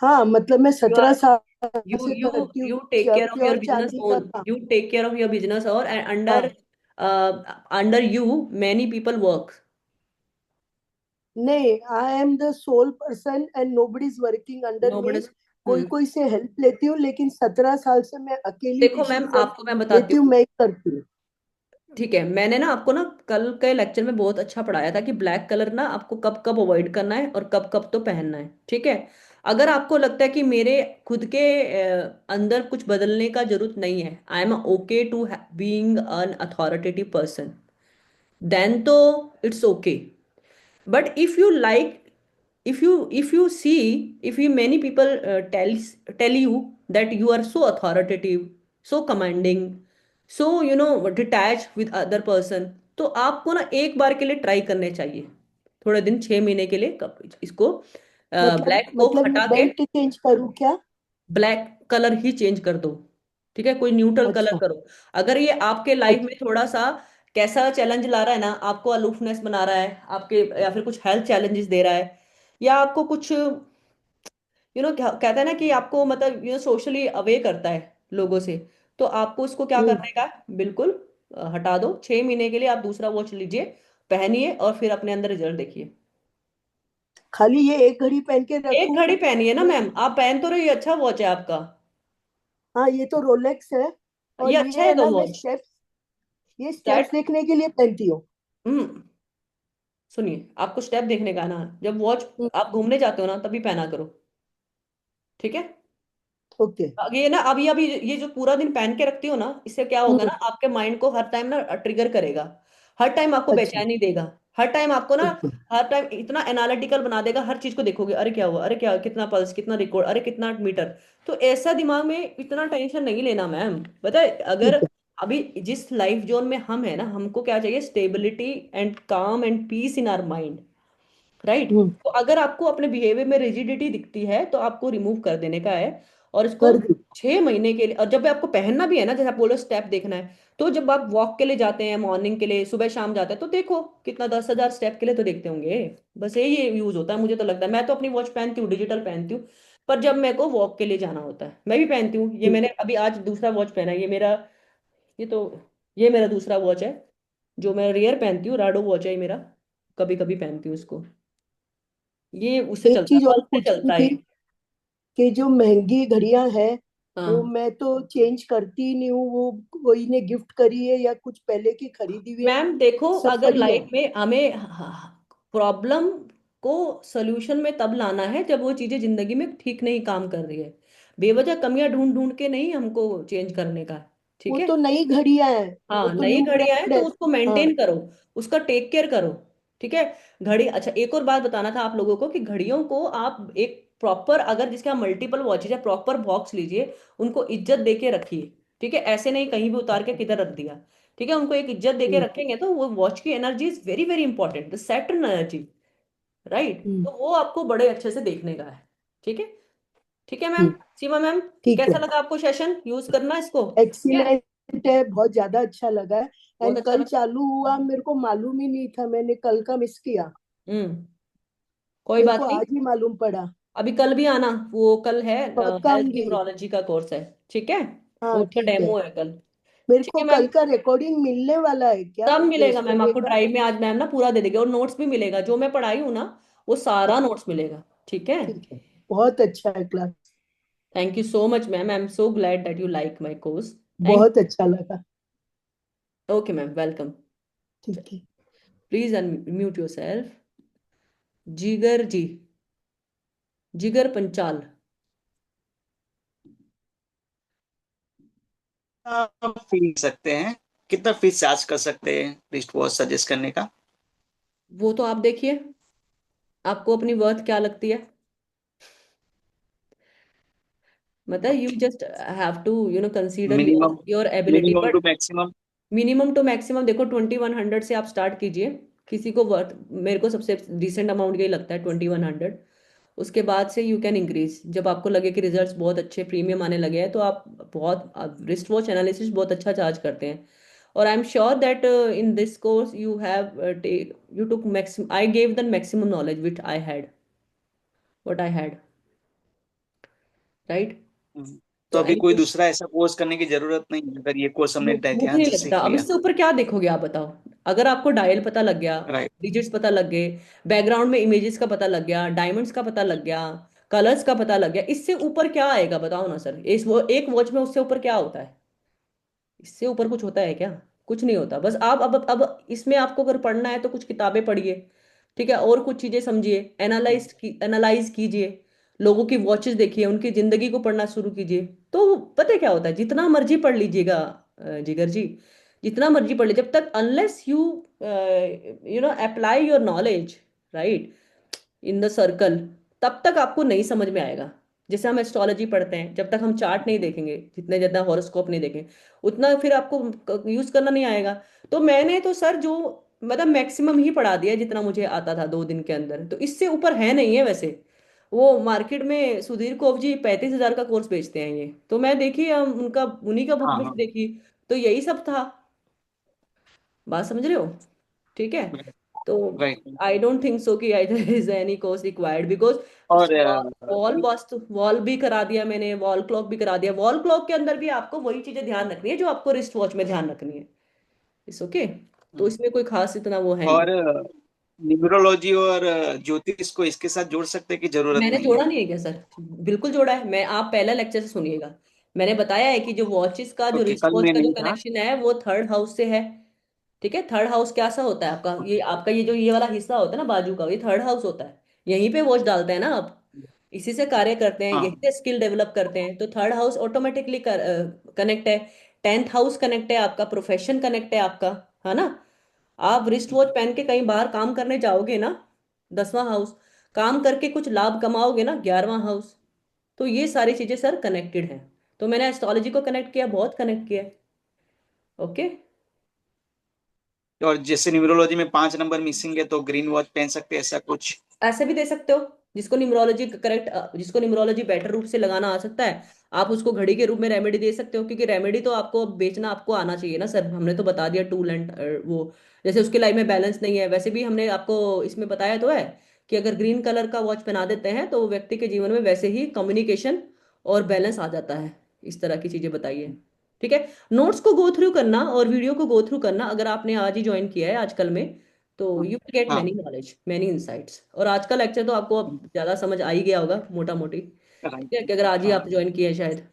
हाँ, मतलब मैं यू 17 साल you से you करती हूँ। you take care of your pure business चांदी का own, काम। you take care of your business, or under हाँ। under you many people work? नहीं, I am the sole person and nobody is working under me. Nobody. कोई हम्म। कोई से हेल्प लेती हूँ, लेकिन 17 साल से मैं अकेली देखो मैम, डिसीजन आपको मैं बताती लेती हूँ, हूँ। मैं ही करती हूँ। ठीक है, मैंने ना आपको ना कल के लेक्चर में बहुत अच्छा पढ़ाया था कि ब्लैक कलर ना आपको कब कब अवॉइड करना है और कब कब तो पहनना है, ठीक है? अगर आपको लगता है कि मेरे खुद के अंदर कुछ बदलने का जरूरत नहीं है, I am okay to being an authoritative person, then तो it's okay. But if you see, if you many people tell you that you are so authoritative, so commanding, so detached with other person, तो आपको ना एक बार के लिए ट्राई करने चाहिए, थोड़े दिन, 6 महीने के लिए इसको मतलब ब्लैक को मतलब हटा मैं के बेल्ट चेंज करूँ क्या? ब्लैक कलर ही चेंज कर दो, ठीक है? कोई न्यूट्रल कलर अच्छा। करो। अगर ये आपके लाइफ अच्छा। में थोड़ा सा कैसा चैलेंज ला रहा है ना, आपको अलोफनेस बना रहा है आपके, या फिर कुछ हेल्थ चैलेंजेस दे रहा है, या आपको कुछ कहता है ना कि आपको मतलब सोशली अवे करता है लोगों से, तो आपको इसको क्या हम्म। करने का है? बिल्कुल हटा दो। 6 महीने के लिए आप दूसरा वॉच लीजिए, पहनिए, और फिर अपने अंदर रिजल्ट देखिए। खाली ये एक घड़ी पहन के एक रखूं? घड़ी पहनिए ना या? मैम, आप पहन तो रही, अच्छा वॉच है आपका। हाँ, ये तो रोलेक्स है। और ये ये अच्छा है है तो ना, मैं वॉच। स्टेप्स, ये स्टेप्स देखने के लिए पहनती हूँ। हम्म। सुनिए, आपको स्टेप देखने का है ना, जब वॉच हम्म, आप घूमने जाते हो ना तभी पहना करो, ठीक है? ओके। ये ना अभी अभी ये जो पूरा दिन पहन के रखती हो ना, इससे क्या होगा हम्म। ना, आपके माइंड को हर टाइम ना ट्रिगर करेगा, हर टाइम आपको अच्छा। बेचैनी देगा, हर टाइम आपको ना, ओके। हर टाइम इतना एनालिटिकल बना देगा, हर चीज को देखोगे, अरे क्या हुआ, अरे क्या, कितना पल्स, कितना रिकॉर्ड, अरे कितना मीटर। तो ऐसा दिमाग में इतना टेंशन नहीं लेना मैम, पता है? अगर ठीक है। अभी जिस लाइफ जोन में हम है ना, हमको क्या चाहिए? Stability and calm and peace in our mind, right? Hmm. तो अगर आपको अपने बिहेवियर में रिजिडिटी दिखती है तो आपको रिमूव कर देने का है, और इसको कर दी। 6 महीने के लिए। और जब आपको पहनना भी है ना, जैसे आप बोलो स्टेप देखना है, तो जब आप वॉक के लिए जाते हैं, मॉर्निंग के लिए, सुबह शाम जाते हैं, तो देखो कितना, 10,000 स्टेप के लिए तो देखते होंगे। बस यही यूज होता है, मुझे तो लगता है। मैं तो अपनी वॉच पहनती हूँ, डिजिटल पहनती हूँ, पर जब मेरे को वॉक के लिए जाना होता है मैं भी पहनती हूँ। ये मैंने अभी आज दूसरा वॉच पहना है, ये तो ये मेरा दूसरा वॉच है, जो मैं रेयर पहनती हूँ, राडो वॉच है ये मेरा, कभी कभी पहनती हूँ इसको। ये उससे एक चलता है, चीज और पल्स से पूछनी चलता है थी ये। कि जो महंगी घड़ियां हैं, वो हाँ मैं तो चेंज करती ही नहीं हूँ। वो कोई ने गिफ्ट करी है या कुछ पहले की खरीदी हुई है? मैम, देखो, सब अगर पड़ी है। लाइफ में हमें प्रॉब्लम को सोल्यूशन में तब लाना है जब वो चीजें जिंदगी में ठीक नहीं काम कर रही है। बेवजह कमियां ढूंढ ढूंढ के नहीं हमको चेंज करने का है, ठीक वो है? तो नई घड़ियां हैं, वो हाँ, तो नई न्यू घड़ियां हैं ब्रांड तो है। उसको हाँ। मेंटेन करो, उसका टेक केयर करो, ठीक है? घड़ी, अच्छा एक और बात बताना था आप लोगों को कि घड़ियों को आप एक प्रॉपर, अगर जिसके आप मल्टीपल वॉचेज है, प्रॉपर बॉक्स लीजिए, उनको इज्जत दे के रखिए, ठीक है? ऐसे नहीं कहीं भी उतार के किधर रख दिया, ठीक है? उनको एक इज्जत दे के हम्म। रखेंगे तो वो वॉच की energy is very very important, the Saturn energy, right? Hmm. तो वो आपको बड़े अच्छे से देखने का है, ठीक है? ठीक है मैम। हम्म। सीमा मैम, ठीक कैसा है। लगा आपको सेशन यूज करना इसको? ठीक है, एक्सीलेंट है, बहुत ज्यादा अच्छा लगा है। बहुत एंड अच्छा कल लगा। चालू हुआ, मेरे को मालूम ही नहीं था, मैंने कल का मिस किया। हम्म। कोई मेरे बात को नहीं, आज ही मालूम पड़ा। अभी कल भी आना, वो कल है पक्का हेल्थ आऊंगी। न्यूमरोलॉजी का कोर्स है, ठीक है? वो हाँ उसका ठीक है। डेमो है कल। मेरे ठीक को है कल मैम, का रिकॉर्डिंग मिलने वाला है क्या, सब मिलेगा मैम यस्टरडे आपको का? ड्राइव में, आज मैम ना पूरा दे देगी, और नोट्स भी मिलेगा, जो मैं पढ़ाई हूँ ना वो सारा नोट्स मिलेगा, ठीक है? ठीक है। बहुत अच्छा है class. Thank you so much ma'am, I am so glad that you like my course. Thank बहुत अच्छा लगा। Okay ma'am, welcome. ठीक है। Please unmute your self. जिगर जी, जिगर पंचाल। फीस सकते हैं, कितना फीस चार्ज कर सकते हैं रिस्ट वॉच सजेस्ट करने का? वो तो आप देखिए। आपको अपनी वर्थ क्या लगती है? मतलब you just have to consider your minimum your ability, minimum but to maximum. Minimum to maximum देखो 2100 से आप स्टार्ट कीजिए। किसी को वर्थ, मेरे को सबसे डिसेंट अमाउंट यही लगता है 2100। उसके बाद से यू कैन इंक्रीज, जब आपको लगे कि रिजल्ट्स बहुत अच्छे प्रीमियम आने लगे हैं तो आप बहुत, रिस्ट वॉच एनालिसिस बहुत अच्छा चार्ज करते हैं। और I am sure that in this course you have you took maximum, I gave the maximum knowledge which I had, what I had, right? तो तो अभी एनी, कोई दूसरा ऐसा कोर्स करने की जरूरत नहीं है, अगर ये कोर्स हमने मुझे ध्यान नहीं से लगता सीख अब लिया। इससे ऊपर क्या देखोगे आप बताओ। अगर आपको डायल पता लग गया, राइट। डिजिट्स पता लग गए, बैकग्राउंड में इमेजेस का पता लग गया, डायमंड्स का पता लग गया, कलर्स का पता लग गया, इससे ऊपर क्या आएगा बताओ ना सर। इस वो एक वॉच में उससे ऊपर क्या होता है? इससे ऊपर कुछ होता है क्या? कुछ नहीं होता। बस आप अब इसमें आपको अगर पढ़ना है तो कुछ किताबें पढ़िए, ठीक है, और कुछ चीजें समझिए, एनालाइज कीजिए, लोगों की वॉचेस देखिए, उनकी जिंदगी को पढ़ना शुरू कीजिए। तो पता है क्या होता है, जितना मर्जी पढ़ लीजिएगा जिगर जी, जितना मर्जी पढ़ लीजिए, जब तक unless you apply your knowledge, right, in the circle, तब तक आपको नहीं समझ में आएगा। जैसे हम एस्ट्रोलॉजी पढ़ते हैं, जब तक हम चार्ट नहीं देखेंगे, जितने जितना हॉरोस्कोप नहीं देखेंगे, उतना फिर आपको यूज करना नहीं आएगा। तो मैंने तो सर जो मतलब मैक्सिमम ही पढ़ा दिया जितना मुझे आता था 2 दिन के अंदर, तो इससे ऊपर है नहीं है वैसे। वो मार्केट में सुधीर कोव जी 35,000 का कोर्स बेचते हैं ये, तो मैं देखी उनका उन्हीं का बुक हाँ लिस्ट हाँ। देखी, तो यही सब था। बात समझ रहे हो? ठीक है। तो right. I don't think so कि there is any course required, because और वॉल वास्तु वॉल भी करा दिया मैंने, वॉल क्लॉक भी करा दिया। वॉल क्लॉक के अंदर भी आपको वही चीजें ध्यान रखनी है जो आपको रिस्ट वॉच में ध्यान रखनी है। इस ओके। तो इसमें कोई खास इतना वो है नहीं। और न्यूमरोलॉजी और ज्योतिष को इसके साथ जोड़ सकते हैं कि जरूरत मैंने नहीं है? जोड़ा नहीं है क्या सर? बिल्कुल जोड़ा है। मैं, आप पहला लेक्चर से सुनिएगा, मैंने बताया है कि जो वॉचेस का, जो ओके, रिस्ट कल वॉच में का जो नहीं था। कनेक्शन है वो थर्ड हाउस से है। ठीक है, थर्ड हाउस कैसा होता है आपका, ये आपका ये जो ये वाला हिस्सा होता है ना बाजू का, ये थर्ड हाउस होता है। यहीं पे वॉच डालते हैं ना आप, इसी से कार्य करते हैं, यहीं हाँ। से स्किल डेवलप करते हैं। तो थर्ड हाउस ऑटोमेटिकली कनेक्ट है। 10th हाउस कनेक्ट है आपका, प्रोफेशन कनेक्ट है आपका, है ना? आप रिस्ट वॉच पहन के कहीं बाहर काम करने जाओगे ना, 10वां हाउस, काम करके कुछ लाभ कमाओगे ना, 11वां हाउस। तो ये सारी चीजें सर कनेक्टेड हैं। तो मैंने एस्ट्रोलॉजी को कनेक्ट किया, बहुत कनेक्ट किया। ओके। और जैसे न्यूमरोलॉजी में 5 नंबर मिसिंग है तो ग्रीन वॉच पहन सकते हैं, ऐसा कुछ? ऐसे भी दे सकते हो। जिसको न्यूमरोलॉजी बेटर रूप से लगाना आ सकता है, आप उसको घड़ी के रूप में रेमेडी दे सकते हो, क्योंकि रेमेडी तो आपको बेचना आपको आना चाहिए ना सर। हमने तो बता दिया टूल एंड वो, जैसे उसके लाइफ में बैलेंस नहीं है, वैसे भी हमने आपको इसमें बताया तो है कि अगर ग्रीन कलर का वॉच पहना देते हैं तो व्यक्ति के जीवन में वैसे ही कम्युनिकेशन और बैलेंस आ जाता है। इस तरह की चीजें बताइए। ठीक है। नोट्स को गो थ्रू करना और वीडियो को गो थ्रू करना, अगर आपने आज ही ज्वाइन किया है आजकल में, तो यू विल गेट हाँ। Many knowledge, many insights. और आज का लेक्चर तो आपको अब ज्यादा समझ आ ही गया होगा मोटा मोटी। राइट। ठीक है, कि अगर आज ही हाँ, आप ज्वाइन किए हैं शायद।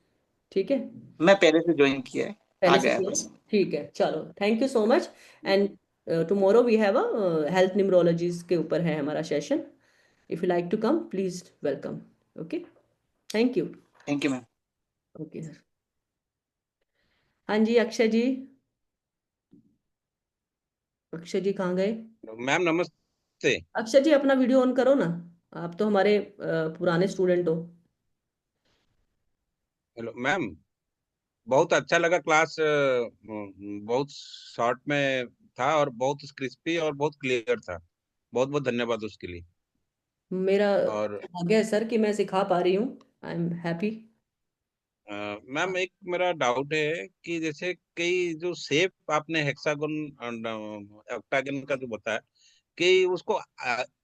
ठीक है, मैं पहले से ज्वाइन किया है। आ पहले से गया है किया है? बस। ठीक है, चलो, thank you so much. And tomorrow we have a health numerologies के ऊपर है हमारा सेशन। If you like to come, please welcome. Okay, thank you. Thank you ma'am. Okay sir. हाँ जी, अक्षय जी। अक्षय जी कहाँ गए? मैम नमस्ते। अक्षय जी अपना वीडियो ऑन करो ना, आप तो हमारे पुराने स्टूडेंट हो। हेलो मैम, बहुत अच्छा लगा क्लास। बहुत शॉर्ट में था और बहुत क्रिस्पी और बहुत क्लियर था। बहुत बहुत धन्यवाद उसके लिए। मेरा और भाग्य है सर कि मैं सिखा पा रही हूँ। I am happy. मैम एक मेरा डाउट है कि जैसे कई जो शेप आपने हेक्सागोन ऑक्टागन का जो बताया कि उसको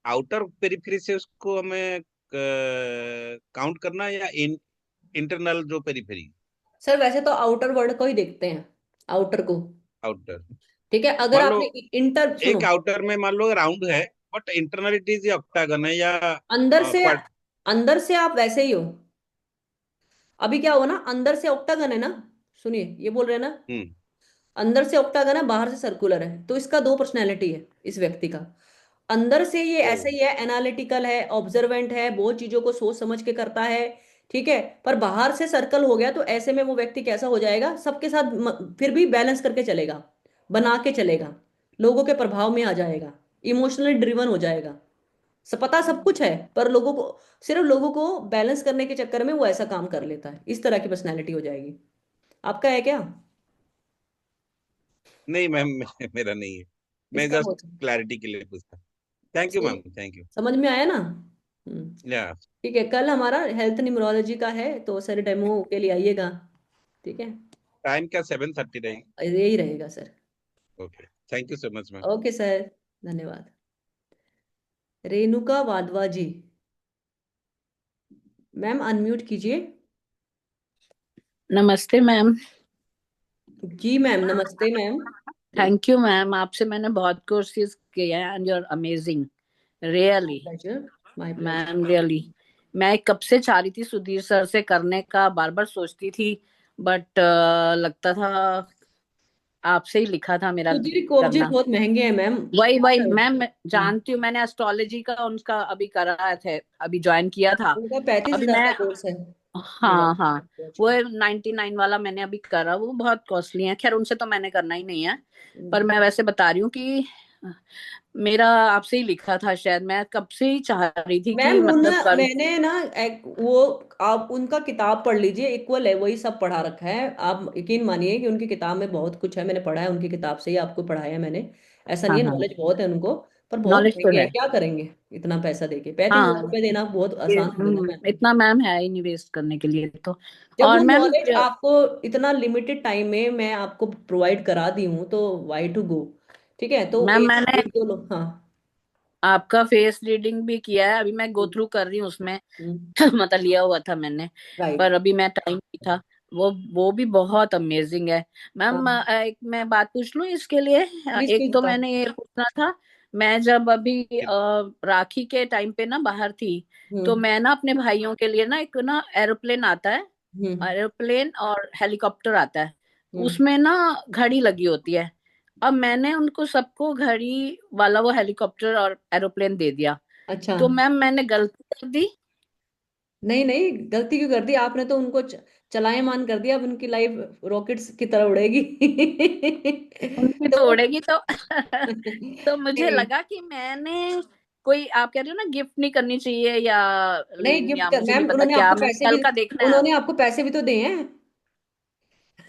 आउटर पेरिफेरी से उसको हमें काउंट करना है या इंटरनल जो पेरिफेरी? सर वैसे तो आउटर वर्ल्ड को ही देखते हैं, आउटर को। आउटर। ठीक है, अगर मान लो आपने इंटर सुनो, एक आउटर में मान लो राउंड है, but internal it is octagon है या अंदर से, क्वाड? अंदर से आप वैसे ही हो। अभी क्या हुआ ना, अंदर से ऑक्टागन है ना, सुनिए ये बोल रहे हैं ना, हम्म। अंदर से ऑक्टागन है, बाहर से सर्कुलर है, तो इसका दो पर्सनैलिटी है इस व्यक्ति का। अंदर से ये ओ। ऐसे ही है, एनालिटिकल है, ऑब्जर्वेंट है, बहुत चीजों को सोच समझ के करता है। ठीक है, पर बाहर से सर्कल हो गया तो ऐसे में वो व्यक्ति कैसा हो जाएगा, सबके साथ फिर भी बैलेंस करके चलेगा, बना के चलेगा, लोगों के प्रभाव में आ जाएगा, इमोशनली ड्रिवन हो जाएगा। पता सब कुछ है, पर लोगों को, सिर्फ लोगों को बैलेंस करने के चक्कर में वो ऐसा काम कर लेता है। इस तरह की पर्सनैलिटी हो जाएगी। आपका है क्या? नहीं मैम, मेरा नहीं है। मैं इसका हो, जस्ट क्लैरिटी के लिए पूछता। थैंक यू सही, मैम, थैंक यू। समझ में आया ना? या ठीक है, कल हमारा हेल्थ न्यूमरोलॉजी का है, तो सर डेमो के लिए आइएगा। ठीक है, टाइम क्या 7:30 रहेगी? यही रहेगा sir. Okay, thank you so much ma'am. Okay sir, धन्यवाद। रेणुका वाधवा जी, मैम अनम्यूट कीजिए। नमस्ते मैम। जी मैम, नमस्ते मैम। थैंक यू मैम, आपसे मैंने बहुत कोर्सेज किया है and you are amazing, my really pleasure, my pleasure. Ma'am, really. मैं कब से चाह रही थी सुधीर सर से करने का, बार बार सोचती थी, बट लगता था आपसे ही लिखा था मेरा सुधीर कोप जी करना। बहुत महंगे हैं मैम। वही वही मैम, मैं हम्म, जानती हूँ, मैंने एस्ट्रोलॉजी का उनका अभी करा थे, अभी ज्वाइन किया था। उनका 35,000 अभी मैं, का कोर्स है। हाँ हाँ, वो 99 वाला मैंने अभी करा, वो बहुत कॉस्टली है। खैर उनसे तो मैंने करना ही नहीं है, पर मैं वैसे बता रही हूँ कि मेरा आपसे ही लिखा था शायद, मैं कब से ही चाह रही थी मैम कि वो ना, मतलब कर। मैंने ना एक वो, आप उनका किताब पढ़ लीजिए, इक्वल है, वही सब पढ़ा रखा है। आप यकीन मानिए कि उनकी किताब में बहुत कुछ है, मैंने पढ़ा है उनकी किताब से ही आपको पढ़ाया है मैंने। ऐसा नहीं हाँ है, हाँ, नॉलेज बहुत है उनको, पर बहुत नॉलेज तो महंगे है। हैं। क्या करेंगे इतना पैसा देके? 35,000 रुपये हाँ, देना बहुत आसान थोड़ी ना मैम। इतना मैम है ही नहीं वेस्ट करने के लिए तो। जब वो और मैम, नॉलेज आपको इतना लिमिटेड टाइम में मैं आपको प्रोवाइड करा दी हूँ, तो वाई टू गो। ठीक है, तो मैम एक मैंने एक दो लोग, हाँ। आपका फेस रीडिंग भी किया है, अभी मैं गो थ्रू कर रही हूँ उसमें। मतलब लिया हुआ था मैंने, राइट। पर अभी मैं टाइम नहीं था। वो भी बहुत अमेजिंग है मैम। हाँ, एक मैं बात पूछ लूँ इसके लिए? प्लीज एक प्लीज तो बताओ। मैंने ये पूछना था, मैं जब अभी राखी के टाइम पे ना बाहर थी, तो हम्म। मैं ना अपने भाइयों के लिए ना, एक ना एरोप्लेन आता है, हम्म। एरोप्लेन और हेलीकॉप्टर आता है, हम्म। उसमें ना घड़ी लगी होती है। अब मैंने उनको सबको घड़ी वाला वो हेलीकॉप्टर और एरोप्लेन दे दिया, अच्छा। तो मैम मैंने गलती कर दी। नहीं नहीं, गलती क्यों कर दी आपने? तो उनको चलायमान कर दिया, अब उनकी लाइफ रॉकेट्स की तरह उड़ेगी। उनकी तो तो वो उड़ेगी तो तो मुझे नहीं लगा कि मैंने कोई, आप कह रहे हो ना गिफ्ट नहीं करनी चाहिए, नहीं, गिफ्ट या कर मुझे नहीं मैम, पता उन्होंने क्या, आपको मैं पैसे भी, कल का देखना है। उन्होंने आपको पैसे भी तो दिए हैं।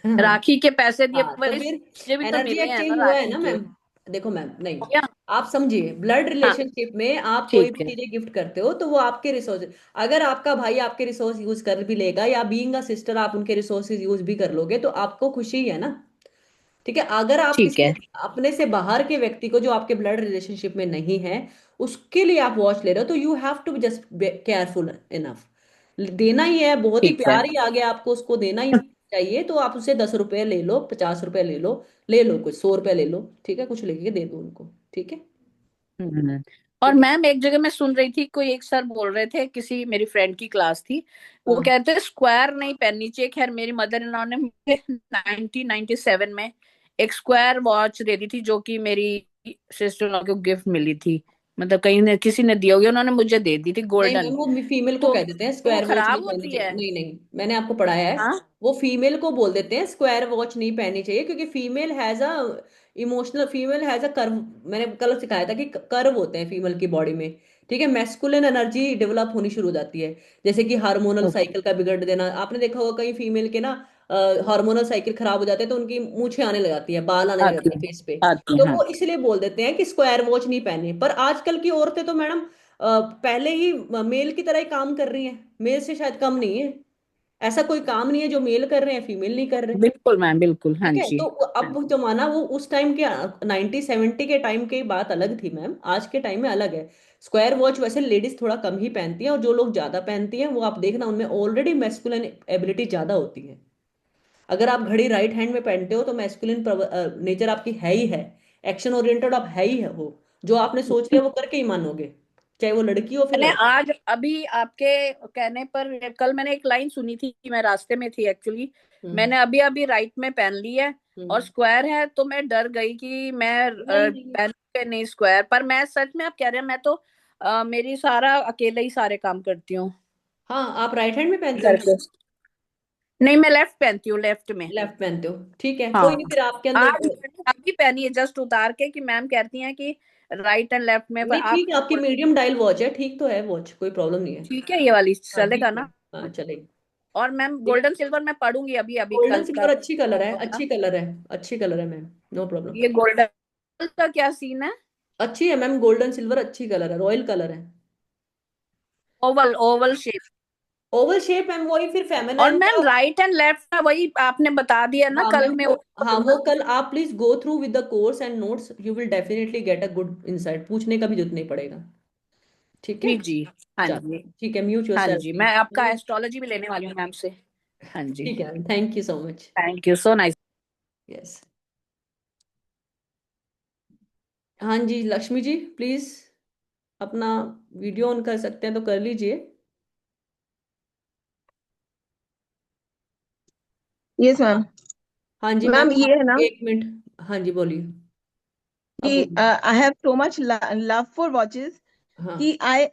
राखी के पैसे दिए, हाँ, तो वही फिर मुझे भी तो एनर्जी मिले हैं ना एक्सचेंज हुआ है राखी ना के। मैम। देखो मैम, नहीं, क्या? आप समझिए, ब्लड हाँ, रिलेशनशिप में आप कोई ठीक भी है। चीजें गिफ्ट करते हो तो वो आपके रिसोर्स, अगर आपका भाई आपके रिसोर्स यूज कर भी लेगा, या बीइंग अ सिस्टर आप उनके रिसोर्सेज यूज भी कर लोगे, तो आपको खुशी ही है ना। ठीक है, अगर आप ठीक किसी है। अपने से बाहर के व्यक्ति को, जो आपके ब्लड रिलेशनशिप में नहीं है, उसके लिए आप वॉच ले रहे हो, तो you have to be just careful enough. देना ही है, बहुत ही ठीक है। प्यार ही आ गया आपको, उसको देना ही चाहिए, तो आप उससे 10 रुपए ले लो, 50 रुपए ले लो, ले लो कुछ, 100 रुपए ले लो, ठीक है, कुछ लेके दे दो उनको। ठीक है। हम्म। और ठीक है। मैम एक जगह मैं सुन रही थी, कोई एक सर बोल रहे थे, किसी मेरी फ्रेंड की क्लास थी, वो हाँ। कहते हैं स्क्वायर नहीं पहननी चाहिए। खैर मेरी मदर इन लॉ ने मुझे 1997 में एक स्क्वायर वॉच दे दी थी, जो कि मेरी सिस्टर इन लॉ को गिफ्ट मिली थी, मतलब कहीं ने किसी ने दी होगी, उन्होंने मुझे दे दी थी, नहीं गोल्डन। मैम, वो फीमेल को तो कह देते हैं वो स्क्वायर वॉच नहीं खराब पहननी होती चाहिए। है? नहीं नहीं, मैंने आपको पढ़ाया है, हाँ। वो फीमेल को बोल देते हैं स्क्वायर वॉच नहीं पहननी चाहिए, क्योंकि female has a emotional, female has a curve. मैंने कल सिखाया था कि कर्व होते हैं फीमेल की बॉडी में। ठीक है, मैस्कुलिन एनर्जी डेवलप होनी शुरू हो जाती है, जैसे कि हार्मोनल ओके। साइकिल का बिगड़ देना। आपने देखा होगा कई फीमेल के ना हार्मोनल साइकिल खराब हो जाते हैं, तो उनकी मूछें आने लग जाती है, बाल आने लग आती जाते हैं है, फेस पे। आती तो है, हाँ। वो इसलिए बोल देते हैं कि स्क्वायर वॉच नहीं पहनी। पर आजकल की औरतें तो मैडम पहले ही मेल की तरह ही काम कर रही हैं, मेल से शायद कम नहीं है। ऐसा कोई काम नहीं है जो मेल कर रहे हैं फीमेल नहीं कर रहे। बिल्कुल मैम, बिल्कुल, हाँ ठीक है, जी। तो अब वो जमाना, वो उस टाइम के 90 70 के टाइम की बात अलग थी मैम, आज के टाइम में अलग है। स्क्वायर वॉच वैसे लेडीज थोड़ा कम ही पहनती हैं, और जो लोग ज्यादा पहनती हैं वो आप देखना उनमें ऑलरेडी मैस्कुलिन एबिलिटी ज्यादा होती है। अगर आप घड़ी राइट हैंड में पहनते हो तो मैस्कुलिन नेचर आपकी है ही है, एक्शन ओरिएंटेड आप है ही है, वो जो आपने सोच लिया वो करके ही मानोगे, चाहे वो लड़की हो फिर मैंने लड़का। आज अभी आपके कहने पर, कल मैंने एक लाइन सुनी थी कि मैं रास्ते में थी एक्चुअली, हम्म। मैंने अभी अभी राइट में पहन ली है, और हम्म। स्क्वायर है, तो मैं डर गई कि मैं नहीं नहीं। पहन के नहीं स्क्वायर, पर मैं सच में, आप कह रहे हैं, मैं तो मेरी सारा अकेले ही सारे काम करती हूँ हाँ, आप राइट हैंड में पहनते हो? करके। नहीं, मैं लेफ्ट पहनती हूँ, लेफ्ट में। लेफ्ट पहनते हो, ठीक है, कोई हाँ। नहीं, फिर आपके अंदर आज अभी अभी पहनी है जस्ट उतार के, कि मैम कहती हैं कि राइट एंड लेफ्ट में, पर नहीं आप ठीक है, आपकी मीडियम डायल वॉच है, ठीक तो है वॉच, कोई प्रॉब्लम नहीं है। ठीक है, ये वाली हाँ चलेगा ठीक है। ना? हाँ चलेगी। और मैम गोल्डन सिल्वर मैं पढ़ूंगी अभी अभी गोल्डन कल का सिल्वर अच्छी कलर है, होगा। अच्छी कलर है, अच्छी कलर है मैम, नो प्रॉब्लम। ये गोल्डन का क्या सीन है? अच्छी है मैम, गोल्डन सिल्वर अच्छी कलर है, रॉयल कलर है। Oval Oval shape. Oval shape ma'am, वही फिर और फेमिनाइन मैम का। राइट एंड लेफ्ट का वही आपने बता दिया ना, हाँ कल मैम मैं वो, वो हाँ पढ़ूंगा। वो कल आप please go through with the course and notes, you will definitely get a good insight, पूछने का भी जरूरत नहीं पड़ेगा। ठीक है। जी जी। हाँ चलो जी। ठीक है, म्यूट योर हाँ सेल्फ जी, मैं आपका प्लीज। एस्ट्रोलॉजी भी लेने वाली हूँ मैम से। हाँ जी। ठीक है, thank you so much. Thank you so nice. Yes. हाँ जी लक्ष्मी जी, प्लीज अपना वीडियो ऑन कर सकते हैं तो कर लीजिए। यस हाँ। मैम। हाँ जी मैम, मैम ये आप है ना एक मिनट, हाँ जी बोलिए, अब कि बोलिए। I have so much love for watches हाँ कि I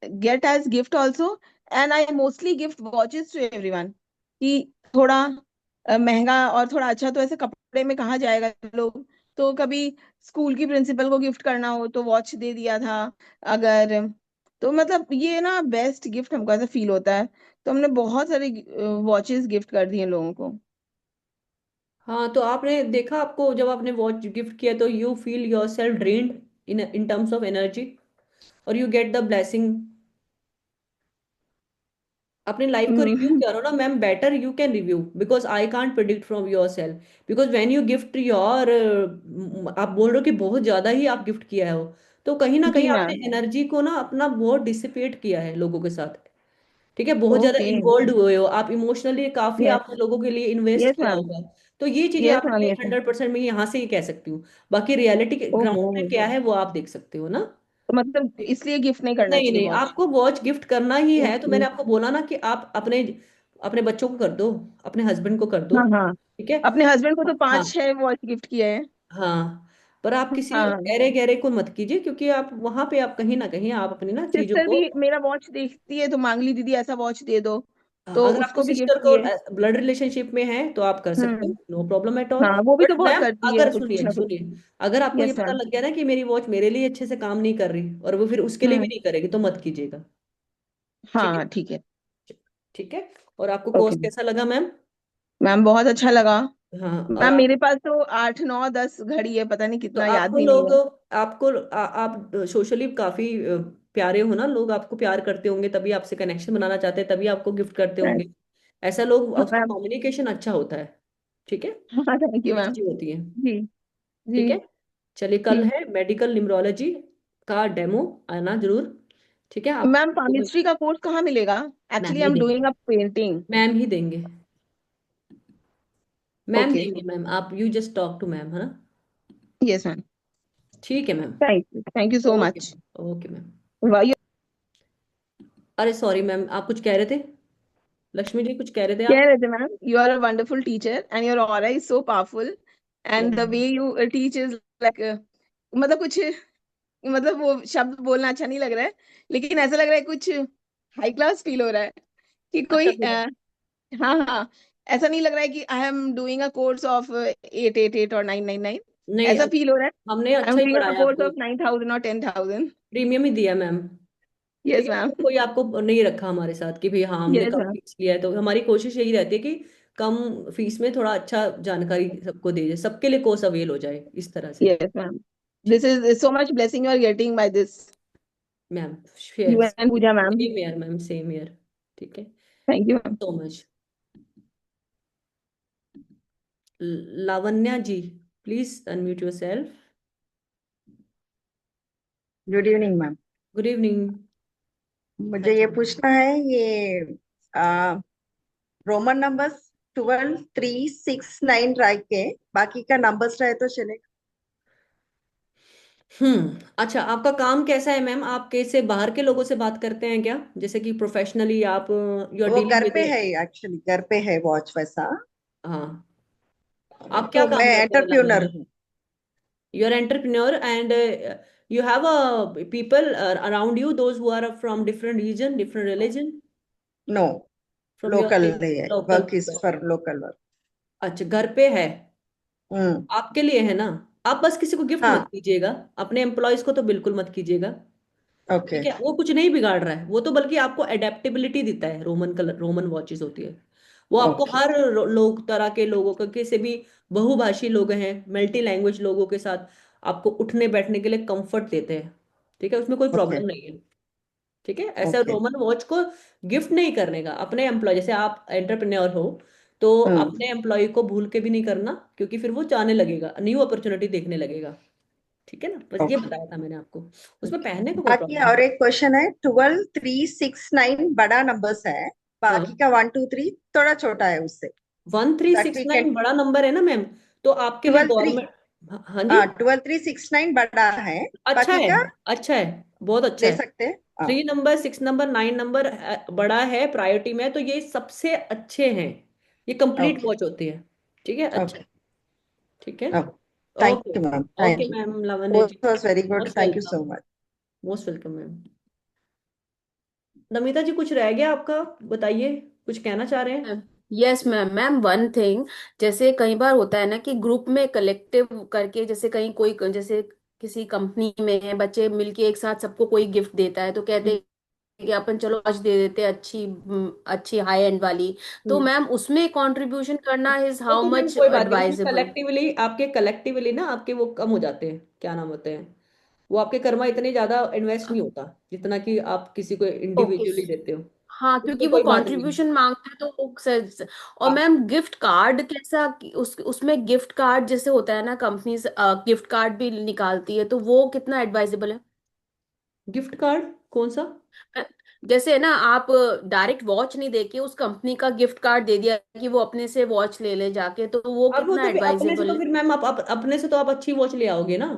get as gift also, and I mostly gift watches to everyone. कि थोड़ा महंगा और थोड़ा अच्छा तो ऐसे कपड़े में कहाँ जाएगा लोग। तो कभी स्कूल की प्रिंसिपल को गिफ्ट करना हो तो वॉच दे दिया था। अगर तो मतलब ये ना बेस्ट गिफ्ट हमको ऐसा फील होता है। तो हमने बहुत सारे वॉचेस गिफ्ट कर दिए लोगों को। हाँ, तो आपने देखा, आपको जब आपने वॉच गिफ्ट किया तो you feel your self drained in terms of energy, और यू गेट द ब्लेसिंग। अपनी लाइफ को रिव्यू हम्म, करो ना ma'am, better you can review, because I can't predict from your self, because when you gift your, आप बोल रहे हो कि बहुत ज्यादा ही आप गिफ्ट किया है वो, तो कहीं ना जी कहीं आपने मैम। एनर्जी को ना अपना बहुत डिसिपेट किया है लोगों के साथ। ठीक है, बहुत ज्यादा ओके। इन्वॉल्व हुए हो आप इमोशनली, काफी यस। आपने लोगों के लिए इन्वेस्ट यस किया मैम। होगा। तो ये चीजें यस आपके मैम। लिए यस मैम। 100% मैं यहाँ से ही कह सकती हूँ। बाकी रियलिटी ओहो। ग्राउंड में क्या है वो आप देख सकते हो ना। तो मतलब इसलिए गिफ्ट नहीं करना नहीं चाहिए नहीं, वॉच। आपको वॉच गिफ्ट करना ही है, तो ओके। मैंने आपको बोला ना कि आप अपने अपने बच्चों को कर दो, अपने हस्बैंड को कर दो। हाँ हाँ। ठीक है। अपने हस्बैंड को तो हाँ 5-6 वॉच गिफ्ट किए हैं। हाँ, पर आप किसी हाँ। गहरे गहरे को मत कीजिए, क्योंकि आप वहां पे आप कहीं ना कहीं आप अपनी ना चीजों सिस्टर को, भी मेरा वॉच देखती है तो मांग ली दीदी ऐसा वॉच दे दो। तो अगर आपको उसको भी गिफ्ट सिस्टर को किए। ब्लड रिलेशनशिप में है तो आप कर सकते हम्म। हो, नो प्रॉब्लम एट ऑल। हाँ वो भी तो बट बहुत मैम करती है अगर कुछ सुनिए ना कुछ। सुनिए, अगर आपको ये यस पता मैम। लग गया ना कि मेरी वॉच मेरे लिए अच्छे से काम नहीं कर रही और वो फिर उसके लिए भी हम्म। नहीं करेगी, तो मत कीजिएगा। ठीक हाँ है। हाँ ठीक है। ठीक है। और आपको कोर्स ओके कैसा लगा मैम? मैम, बहुत अच्छा लगा। हाँ, और मैम आप, मेरे पास तो 8 9 10 घड़ी है, पता नहीं तो कितना याद आपको भी नहीं लोग, है। आपको आप सोशली काफी प्यारे हो ना, लोग आपको प्यार करते होंगे, तभी आपसे कनेक्शन बनाना चाहते हैं, तभी आपको गिफ्ट करते Thank- होंगे। ऐसा लोग, हाँ उसका मैम। कम्युनिकेशन अच्छा होता है। ठीक है, हाँ थैंक यू ये मैम। चीजें होती हैं। जी। जी। ठीक है। चलिए, कल जी है मेडिकल न्यूमरोलॉजी का डेमो, आना जरूर। ठीक है आप, मैम, केमिस्ट्री का कोर्स कहाँ मिलेगा? Ma'am actually I he am देंगे, डूइंग अ पेंटिंग। मैम ही देंगे, मैम ओके। देंगे मैम, आप you just talk to ma'am, है ना। Yes ma'am. ठीक है ma'am. Thank you so okay much. Okay ma'am. वाह। अरे सॉरी मैम, आप कुछ कह रहे थे, लक्ष्मी जी कुछ कह रहे थे कह आप? रहे थे ma'am, you are a wonderful teacher and your aura is so powerful, and the way you teach is like, मतलब कुछ, मतलब वो शब्द बोलना अच्छा नहीं लग रहा है, लेकिन ऐसा लग रहा है कुछ हाई क्लास फील हो रहा है कि अच्छा कोई फिर, हाँ हाँ। ऐसा नहीं लग रहा है कि I am doing a course of 888 और 999। नहीं ऐसा फील हो रहा है हमने आई अच्छा एम ही डूइंग अ पढ़ाया कोर्स आपको, ऑफ 9,000 और 10,000। प्रीमियम ही दिया मैम। ठीक यस है, मैम। हमने कोई आपको नहीं रखा हमारे साथ कि भाई हाँ हमने यस कम मैम। फीस लिया है, तो हमारी कोशिश यही रहती है कि कम फीस में थोड़ा अच्छा जानकारी सबको दे जाए, सबके लिए कोर्स अवेल हो जाए इस तरह से। Yes ma'am. ठीक this is so much blessing you are getting by this. Ma'am, you share and Pooja ma'am. Same year ma'am, same year. ठीक है, thank you ma'am. So much. Lavanya ji, please unmute yourself. Good evening ma'am. Good evening. हाँ मुझे ये जी। पूछना है, ये रोमन नंबर्स 12 3 6 9 रख के बाकी का नंबर्स रहे तो चलेगा? अच्छा, आपका काम कैसा है मैम, आप कैसे बाहर के लोगों से बात करते हैं क्या, जैसे कि प्रोफेशनली आप, यू आर वो डीलिंग घर पे विद? है, एक्चुअली घर पे है वॉच वैसा। हाँ, आप क्या तो मैं काम करते हैं एंटरप्रेन्योर लावण्या? हूँ। You are entrepreneur and you have people around you, those who are from different region, different religion, no, from your local same है, local वर्क इज people? For local work. अच्छा, घर पे है, हम्म। आपके लिए है ना। आप बस किसी को गिफ्ट मत हाँ कीजिएगा, अपने एम्प्लॉयज को तो बिल्कुल मत कीजिएगा। ओके ठीक है, वो कुछ नहीं बिगाड़ रहा है, वो तो बल्कि आपको अडेप्टेबिलिटी देता है। रोमन कलर, रोमन वॉचेस होती है, वो आपको ओके हर लोग, तरह के लोगों का, किसी भी बहुभाषी लोग हैं, मल्टी लैंग्वेज लोगों के साथ आपको उठने बैठने के लिए कंफर्ट देते हैं। ठीक है, उसमें कोई ओके प्रॉब्लम नहीं है। ठीक है, ऐसे ओके रोमन वॉच को गिफ्ट नहीं करने का अपने एम्प्लॉय, जैसे आप एंटरप्रेन्योर हो तो हम्म अपने एम्प्लॉय को भूल के भी नहीं करना, क्योंकि फिर वो जाने लगेगा, न्यू अपॉर्चुनिटी देखने लगेगा। ठीक है ना, बस ये ओके बताया था मैंने आपको, उसमें ओके। पहनने को कोई बाकी प्रॉब्लम और नहीं। एक क्वेश्चन है, 12369 बड़ा नंबर्स है, हाँ, बाकी का 123 थोड़ा छोटा है उससे, one three that six we can. Nine बड़ा नंबर है ना मैम, तो आपके लिए 123, गवर्नमेंट। हाँ जी, हाँ 12369 बड़ा है, अच्छा बाकी है, का अच्छा है, बहुत अच्छा ले है। सकते हैं। हाँ 3 नंबर, 6 नंबर, 9 नंबर बड़ा है, प्रायोरिटी में, तो ये सबसे अच्छे हैं, ये कंप्लीट ओके वॉच होती है। ठीक है, अच्छा। ओके ठीक है। Okay. Thank okay, you ma'am, okay thank you, ma'am Lavanya ji, was very good, most thank you welcome, so much. Most welcome ma'am. Namita ji, कुछ रह गया आपका, बताइए, कुछ कहना चाह रहे हैं? Yes ma'am. Ma'am one thing, जैसे कई बार होता है ना कि ग्रुप में कलेक्टिव करके, जैसे कहीं कोई, जैसे किसी कंपनी में है, बच्चे मिलके एक साथ सबको कोई गिफ्ट देता है तो कहते हम्म, हैं कि अपन चलो आज दे देते हैं अच्छी, अच्छी हाई एंड वाली। तो हम्म। मैम उसमें कंट्रीब्यूशन करना इज वो हाउ तो मैम मच कोई बात नहीं, उसमें एडवाइजेबल? कलेक्टिवली ना आपके वो कम हो जाते हैं, क्या नाम होते हैं, वो आपके कर्मा इतने ज्यादा इन्वेस्ट नहीं होता जितना कि आप किसी को ओके। इंडिविजुअली देते हो। हाँ, क्योंकि उसमें वो कोई बात नहीं है। कंट्रीब्यूशन मांगते हैं तो और हाँ, मैम गिफ्ट कार्ड कैसा, उसमें गिफ्ट कार्ड जैसे होता है ना, कंपनीज गिफ्ट कार्ड भी निकालती है, तो वो कितना एडवाइजेबल है? गिफ्ट कार्ड कौन सा? अ, जैसे है ना, आप डायरेक्ट वॉच नहीं देके उस कंपनी का गिफ्ट कार्ड दे दिया कि वो अपने से वॉच ले ले जाके, तो वो अब वो कितना तो फिर अपने से, तो एडवाइजेबल है? फिर मैम आप अपने से तो आप अच्छी वॉच ले आओगे ना,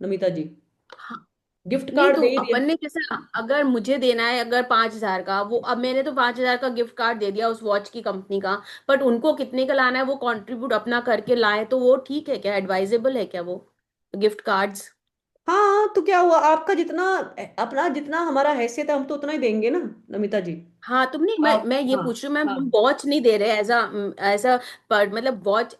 नमिता जी, हाँ, गिफ्ट नहीं कार्ड तो दे ही दिया। अपन ने जैसे, अगर मुझे देना है अगर 5,000 का, वो अब मैंने तो 5,000 का गिफ्ट कार्ड दे दिया उस वॉच की कंपनी का, बट उनको कितने का लाना है वो कंट्रीब्यूट अपना करके लाए, तो वो ठीक है क्या, एडवाइजेबल है क्या वो गिफ्ट कार्ड्स? हाँ, तो क्या हुआ, आपका जितना, अपना जितना हमारा हैसियत है, हम तो उतना ही देंगे ना, नमिता जी। हाँ, तुम नहीं, आप, मैं ये हाँ, पूछ रही हूँ मैम, हाँ, हम वॉच नहीं दे रहे एज ऐसा, पर मतलब वॉच,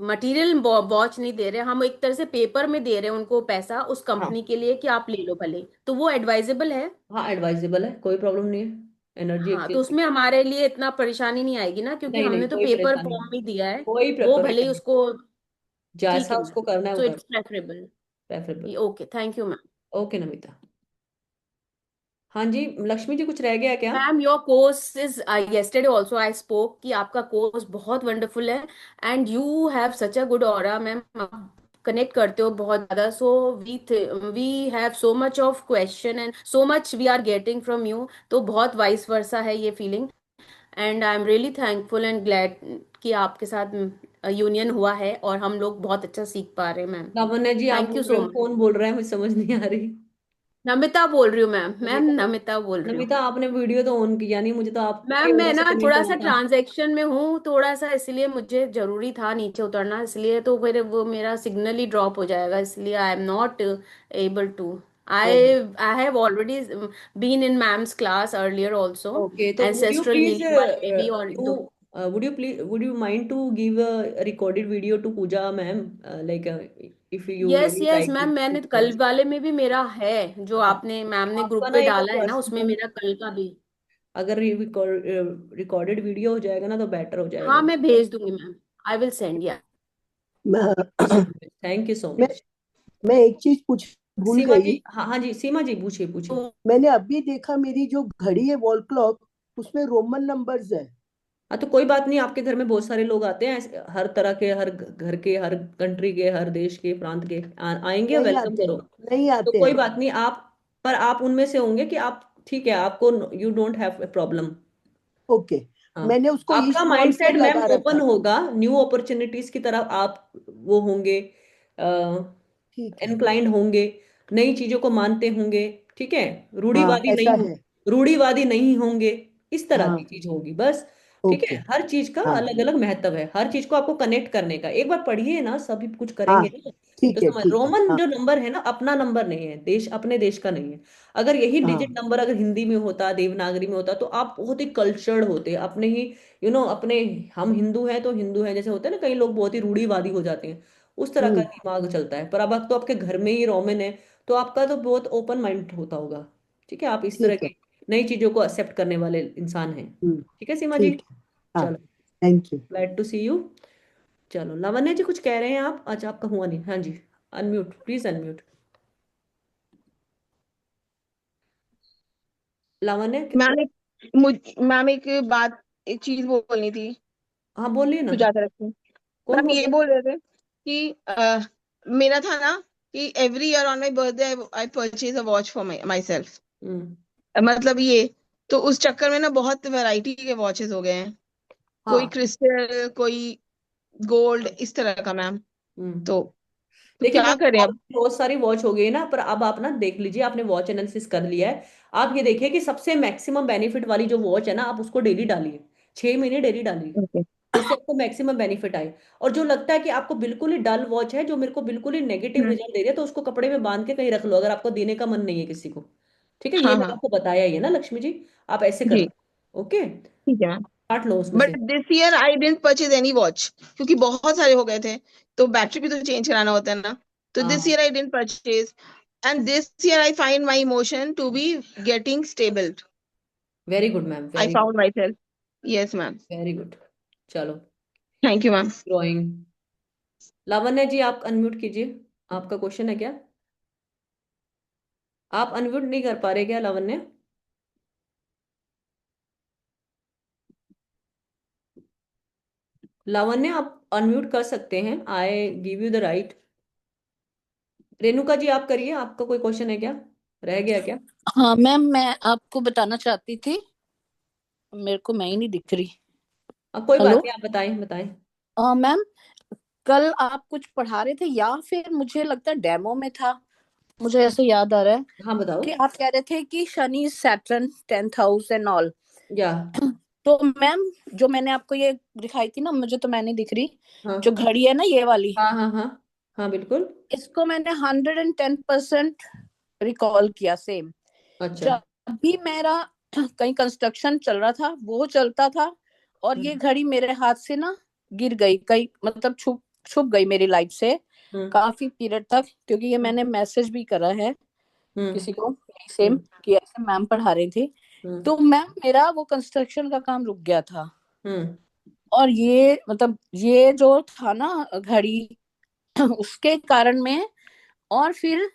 मटेरियल वॉच नहीं दे रहे हम, एक तरह से पेपर में दे रहे हैं उनको पैसा उस हाँ, कंपनी के लिए कि आप ले लो भले, तो वो एडवाइजेबल है? हाँ, एडवाइजेबल है, कोई प्रॉब्लम नहीं है, एनर्जी हाँ, तो एक्सचेंज। उसमें हमारे लिए इतना परेशानी नहीं आएगी ना, क्योंकि नहीं, नहीं, हमने तो कोई पेपर परेशानी फॉर्म नहीं, ही दिया है। कोई वो भले ही परेशानी, उसको, ठीक जैसा है उसको मैम, करना है वो सो कर, it's preferable. Preferable. Okay, thank you ma'am. Okay Namita. हाँ जी, लक्ष्मी जी, कुछ रह गया क्या? Ma'am your course is, yesterday also I spoke कि आपका कोर्स बहुत वंडरफुल है, and you have such a good aura ma'am, connect करते हो बहुत ज्यादा, so we have so much of question and so much we are getting from you, तो बहुत वाइस वर्सा है ये feeling, and I am really thankful and glad कि आपके साथ यूनियन हुआ है और हम लोग बहुत अच्छा सीख पा रहे हैं मैम। लावण्य जी, आप थैंक बोल यू रहे सो हो, मच। कौन बोल रहा है, मुझे समझ नहीं आ रही। नमिता बोल रही हूँ मैम, मैम नमिता, नमिता बोल रही हूँ। नमिता आपने वीडियो तो ऑन किया नहीं, मुझे तो आपके मैम मैं वजह ना से नहीं थोड़ा पता सा था। ट्रांजैक्शन में हूँ थोड़ा सा, इसलिए मुझे जरूरी था नीचे उतरना, इसलिए तो फिर वो मेरा सिग्नल ही ड्रॉप हो जाएगा, इसलिए I am not able to, oh, I I have already been in ma'am's class earlier also, okay, तो would you ancestral please healing वाले में भी, और do would you mind to give a recorded video to Pooja ma'am, like if you yes really yes like ma'am, it मैंने this कल much? वाले में भी मेरा है, जो हाँ, आपने मैम तो ने आपका ग्रुप ना पे एक डाला है ना, उसमें पर्सनल, मेरा कल का भी। अगर रिकॉर्डेड वीडियो हो जाएगा ना तो बेटर हो हाँ, जाएगा। मैं भेज दूंगी मैम, आई विल सेंड या। थैंक यू सो मैं मच। मैं एक चीज पूछ भूल सीमा जी, गई। हाँ, हाँ जी, सीमा जी, पूछिए, पूछिए। तो मैंने अभी देखा मेरी जो घड़ी है वॉल क्लॉक, उसमें रोमन नंबर्स है। हाँ, तो कोई बात नहीं, आपके घर में बहुत सारे लोग आते हैं हर तरह के, हर घर के, हर कंट्री के, हर देश के, प्रांत के, आएंगे, नहीं वेलकम आते करो। हैं, नहीं तो आते कोई हैं। बात नहीं, आप, पर आप उनमें से होंगे कि आप, ठीक है, आपको, you don't have problem. Okay, हाँ, मैंने उसको आपका ईस्ट वॉल पे माइंडसेट मैम लगा ओपन रखा। होगा, न्यू अपॉर्चुनिटीज की तरफ आप वो होंगे, ठीक है। इनक्लाइंड होंगे, नई चीजों को मानते होंगे। ठीक है, हाँ रूढ़िवादी ऐसा नहीं हो, है। रूढ़िवादी नहीं होंगे, इस तरह की हाँ चीज होगी बस। ठीक ओके। है, हर चीज का हाँ अलग अलग महत्व है, हर चीज को आपको कनेक्ट करने का, एक बार पढ़िए ना, सभी कुछ हाँ करेंगे ना, तो ठीक है समझ, ठीक है। रोमन हाँ जो नंबर है ना, अपना नंबर नहीं है, देश, अपने देश का नहीं है। अगर यही डिजिट हाँ नंबर अगर हिंदी में होता, देवनागरी में होता, तो आप बहुत ही कल्चर्ड होते, अपने ही, अपने, हम हिंदू हैं तो हिंदू हैं जैसे होते हैं ना, कई लोग बहुत ही रूढ़िवादी हो जाते हैं, उस तरह का दिमाग चलता है। पर अब आप तो आपके घर में ही रोमन है, तो आपका तो बहुत ओपन माइंड होता होगा। ठीक है, आप इस तरह ठीक है। की नई चीजों को एक्सेप्ट करने वाले इंसान हैं। ठीक है सीमा जी। ठीक है। हाँ। चलो, thank you. Glad to see you. चलो लावण्य जी कुछ कह रहे हैं आप? अच्छा आपका हुआ नहीं, हाँ जी, unmute please, unmute. Lavanya ma'am ma'am एक बात, एक चीज बोलनी थी, हाँ बोलिए ना। सुजाता रखी। कौन मैम बोल ये रहा बोल रहे थे कि मेरा था ना कि every year on my birthday I purchase a watch for my self, है? मतलब ये, तो उस चक्कर में ना बहुत वैरायटी के वॉचेस हो गए हैं, कोई हाँ। क्रिस्टल, कोई गोल्ड, इस तरह का मैम। हम्म। तो देखिए क्या मैम, करें अब? बहुत सारी वॉच हो गई है ना, पर अब आप ना देख लीजिए, आपने वॉच एनालिसिस कर लिया है। आप ये देखिए कि सबसे मैक्सिमम बेनिफिट वाली जो वॉच है ना, आप उसको डेली डालिए, 6 महीने डेली डालिए, ओके। जिससे आपको मैक्सिमम बेनिफिट आए। और जो लगता है कि आपको बिल्कुल ही डल वॉच है, जो मेरे को बिल्कुल ही नेगेटिव हम्म। रिजल्ट दे रही है, तो उसको कपड़े में बांध के कहीं रख लो, अगर आपको देने का मन नहीं है किसी को। ठीक है, ये हाँ मैंने हाँ। आपको बताया ही है ना लक्ष्मी जी, आप ऐसे जी करना। ओके, ठीक है मैम। काट लो उसमें बट से। This year I didn't purchase any watch, क्योंकि बहुत सारे हो गए थे, तो बैटरी भी तो चेंज कराना होता है ना, तो दिस हाँ, year I didn't purchase, and this year I find my emotion to be getting stable. Very good ma'am, I very good, found myself. Yes ma'am. Very good. चलो, thank you ma'am. Drawing. Lavanya ji आप अनम्यूट कीजिए, आपका क्वेश्चन है क्या? आप अनम्यूट नहीं कर पा रहे क्या लावण्य? लावण्य आप अनम्यूट कर सकते हैं, I give you the right. Renuka ji आप करिए, आपका कोई क्वेश्चन है क्या, रह गया क्या? हाँ मैम, मैं आपको बताना चाहती थी, मेरे को मैं ही नहीं दिख रही। कोई बात हेलो। नहीं, आप बताएं बताएं। मैम, कल आप कुछ पढ़ा रहे थे या फिर मुझे लगता है डेमो में था, मुझे ऐसे याद आ रहा है हाँ बताओ। कि आप कह रहे थे कि Shani Saturn 10th house and all. या तो मैम, जो मैंने आपको ये दिखाई थी ना, मुझे तो मैं नहीं दिख रही, जो हाँ घड़ी है ना ये वाली, हाँ हाँ हाँ हाँ बिल्कुल। इसको मैंने 110% रिकॉल किया सेम। अच्छा। जब भी मेरा कहीं कंस्ट्रक्शन चल रहा था वो चलता था, और ये हम्म घड़ी मेरे हाथ से ना गिर गई, कहीं मतलब छुप छुप गई मेरी लाइफ से हम्म काफी पीरियड तक, क्योंकि ये मैंने मैसेज भी करा है हम्म किसी को सेम, हम्म कि ऐसे मैम पढ़ा रही थी। हम्म तो मैम मेरा वो कंस्ट्रक्शन का काम रुक गया था, हम्म और ये मतलब ये जो था ना घड़ी उसके कारण में, और फिर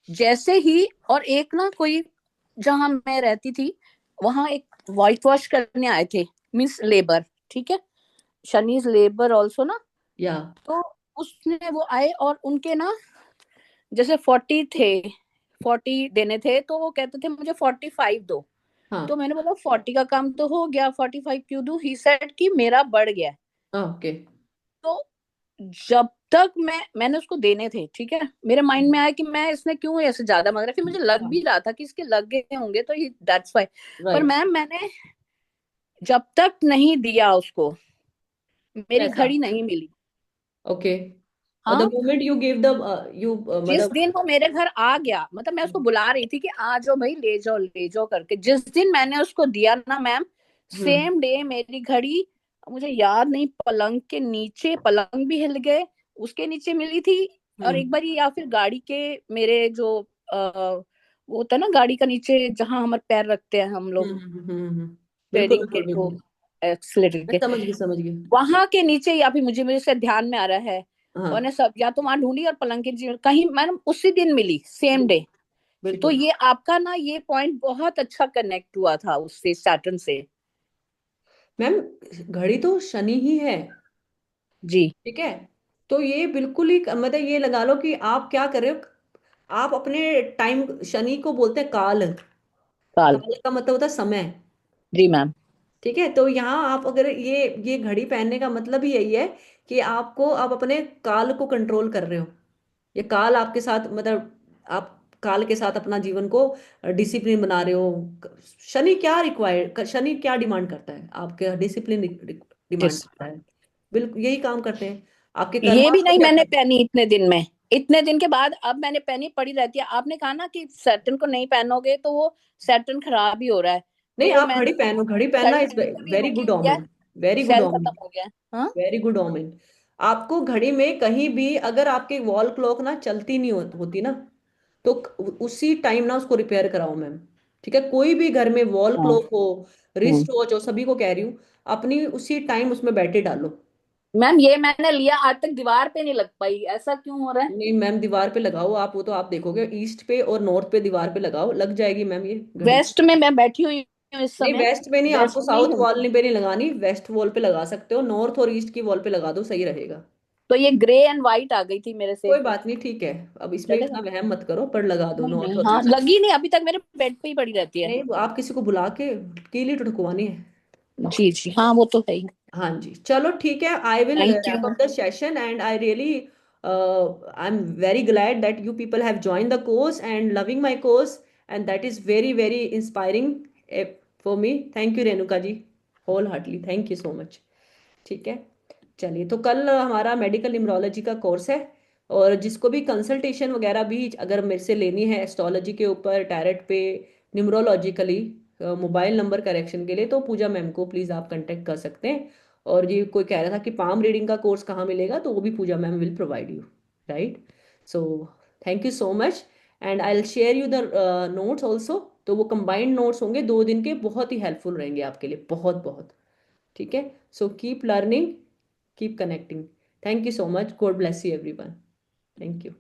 जैसे ही, और एक ना कोई, जहां मैं रहती थी वहां एक व्हाइट वॉश करने आए थे, मीन्स लेबर, ठीक है, शनीज लेबर ऑल्सो ना। या तो उसने वो आए और उनके ना जैसे 40 थे, 40 देने थे, तो वो कहते थे मुझे 45 दो। तो हाँ मैंने बोला 40 का काम तो हो गया, 45 क्यों दूं, ही सेड कि मेरा बढ़ गया है। ओके। तो जब तक मैंने उसको देने थे, ठीक है, मेरे माइंड में आया कि मैं इसने क्यों ऐसे ज्यादा मांग रहा है, फिर मुझे लग भी रहा था कि इसके लग गए होंगे तो ही दैट्स वाई। पर राइट। मैम मैंने जब तक नहीं दिया उसको, मेरी पैसा। घड़ी नहीं मिली। ओके। और द हाँ, moment you give the you जिस मतलब। दिन वो मेरे घर आ गया, मतलब मैं उसको बुला रही थी कि आ जाओ भाई, ले जाओ करके, जिस दिन मैंने उसको दिया ना मैम, हम्म सेम डे मेरी घड़ी, मुझे याद नहीं, पलंग के नीचे, पलंग भी हिल गए, उसके नीचे मिली थी, और एक हम्म बार या फिर गाड़ी के, मेरे जो वो होता है ना गाड़ी का नीचे जहां हमारे पैर रखते हैं हम लोग, बिल्कुल ट्रेडिंग के बिल्कुल जो बिल्कुल। एक्सीलेटर मैं के, समझ गई, समझ गई। वहां के नीचे, या फिर मुझे मुझे से ध्यान में आ रहा है, और हाँ ने सब या तो वहां ढूंढी, और पलंग के नीचे कहीं मैंने उसी दिन मिली, सेम डे। तो बिल्कुल। ये आपका ना ये पॉइंट बहुत अच्छा कनेक्ट हुआ था उससे, सैटर्न से। मैम घड़ी तो शनि ही है। जी। ठीक है, तो ये बिल्कुल ही मतलब ये लगा लो कि आप क्या कर रहे हो, आप अपने टाइम, शनि को बोलते हैं काल, काल। काल का मतलब होता है समय। जी मैम। ठीक है, तो यहाँ आप अगर ये घड़ी पहनने का मतलब ही यही है कि आपको, आप अपने काल को कंट्रोल कर रहे हो। ये काल आपके साथ मतलब, आप काल के साथ अपना जीवन को डिसिप्लिन बना रहे हो। शनि क्या रिक्वायर, शनि क्या डिमांड करता है, आपके डिसिप्लिन डिमांड यस। करता है। बिल्कुल यही काम करते हैं आपके ये कर्मा, भी आपको नहीं क्या मैंने करना पहनी इतने दिन में, इतने दिन के बाद अब मैंने पहनी, पड़ी रहती है। आपने कहा ना कि सैटर्न को नहीं पहनोगे तो वो सैटर्न खराब ही हो रहा है, नहीं, तो आप घड़ी मैंने पहनो, घड़ी पहनना घड़ी इज पहनने का भी वेरी रुक ही गुड दिया है, omen, very good sell omen, खत्म हो गया। हाँ। Very good omen. आपको घड़ी में कहीं भी अगर आपकी वॉल क्लॉक ना चलती नहीं होती ना, तो उसी टाइम ना उसको रिपेयर कराओ मैम। ठीक है, कोई भी घर में वॉल हाँ। क्लॉक हो, हम्म। रिस्ट वॉच हो, सभी को कह रही हूँ, अपनी उसी टाइम उसमें बैटरी डालो। मैम ये मैंने लिया, आज तक दीवार पे नहीं लग पाई, ऐसा क्यों हो रहा है? नहीं मैम, दीवार पे लगाओ आप, वो तो आप देखोगे, ईस्ट पे और नॉर्थ पे दीवार पे लगाओ, लग जाएगी मैम ये घड़ी। वेस्ट में मैं बैठी हुई हूँ इस नहीं समय। वेस्ट पे नहीं, आपको वेस्ट में ही साउथ हूँ। वॉल पे नहीं लगानी, वेस्ट वॉल पे लगा सकते हो, नॉर्थ और ईस्ट की वॉल पे लगा दो, सही रहेगा। तो ये ग्रे एंड व्हाइट आ गई थी मेरे से। कोई बात नहीं, ठीक है, अब इसमें चलेगा? इतना वहम मत करो, पर लगा दो नहीं नॉर्थ नहीं, और हाँ ईस्ट। लगी नहीं, अभी तक मेरे बेड पे ही पड़ी रहती है। नहीं, आप किसी को बुला के कीली टुड़कवानी है। जी जी, हाँ वो तो है ही। हाँ जी, चलो ठीक है, I will thank you wrap ma'am. Up the session and I really I am very glad that you people have joined the course and loving my course, and that is very very inspiring for me. Thank you Renuka ji, whole heartly thank you so much. ठीक है, चलिए, तो कल हमारा मेडिकल न्यूमरोलॉजी का कोर्स है, और जिसको भी कंसल्टेशन वगैरह भी अगर मेरे से लेनी है एस्ट्रोलॉजी के ऊपर, टैरेट पे, न्यूमरोलॉजिकली, मोबाइल नंबर करेक्शन के लिए, तो पूजा मैम को प्लीज़ आप कांटेक्ट कर सकते हैं। और ये कोई कह रहा था कि पाम रीडिंग का कोर्स कहाँ मिलेगा, तो वो भी Pooja ma'am will provide you, right. So thank you so much, and I will share you the notes also. तो वो कंबाइंड नोट्स होंगे 2 दिन के, बहुत ही हेल्पफुल रहेंगे आपके लिए, बहुत बहुत। ठीक है, so keep learning, keep connecting. Thank you so much. God bless you, everyone. Thank you.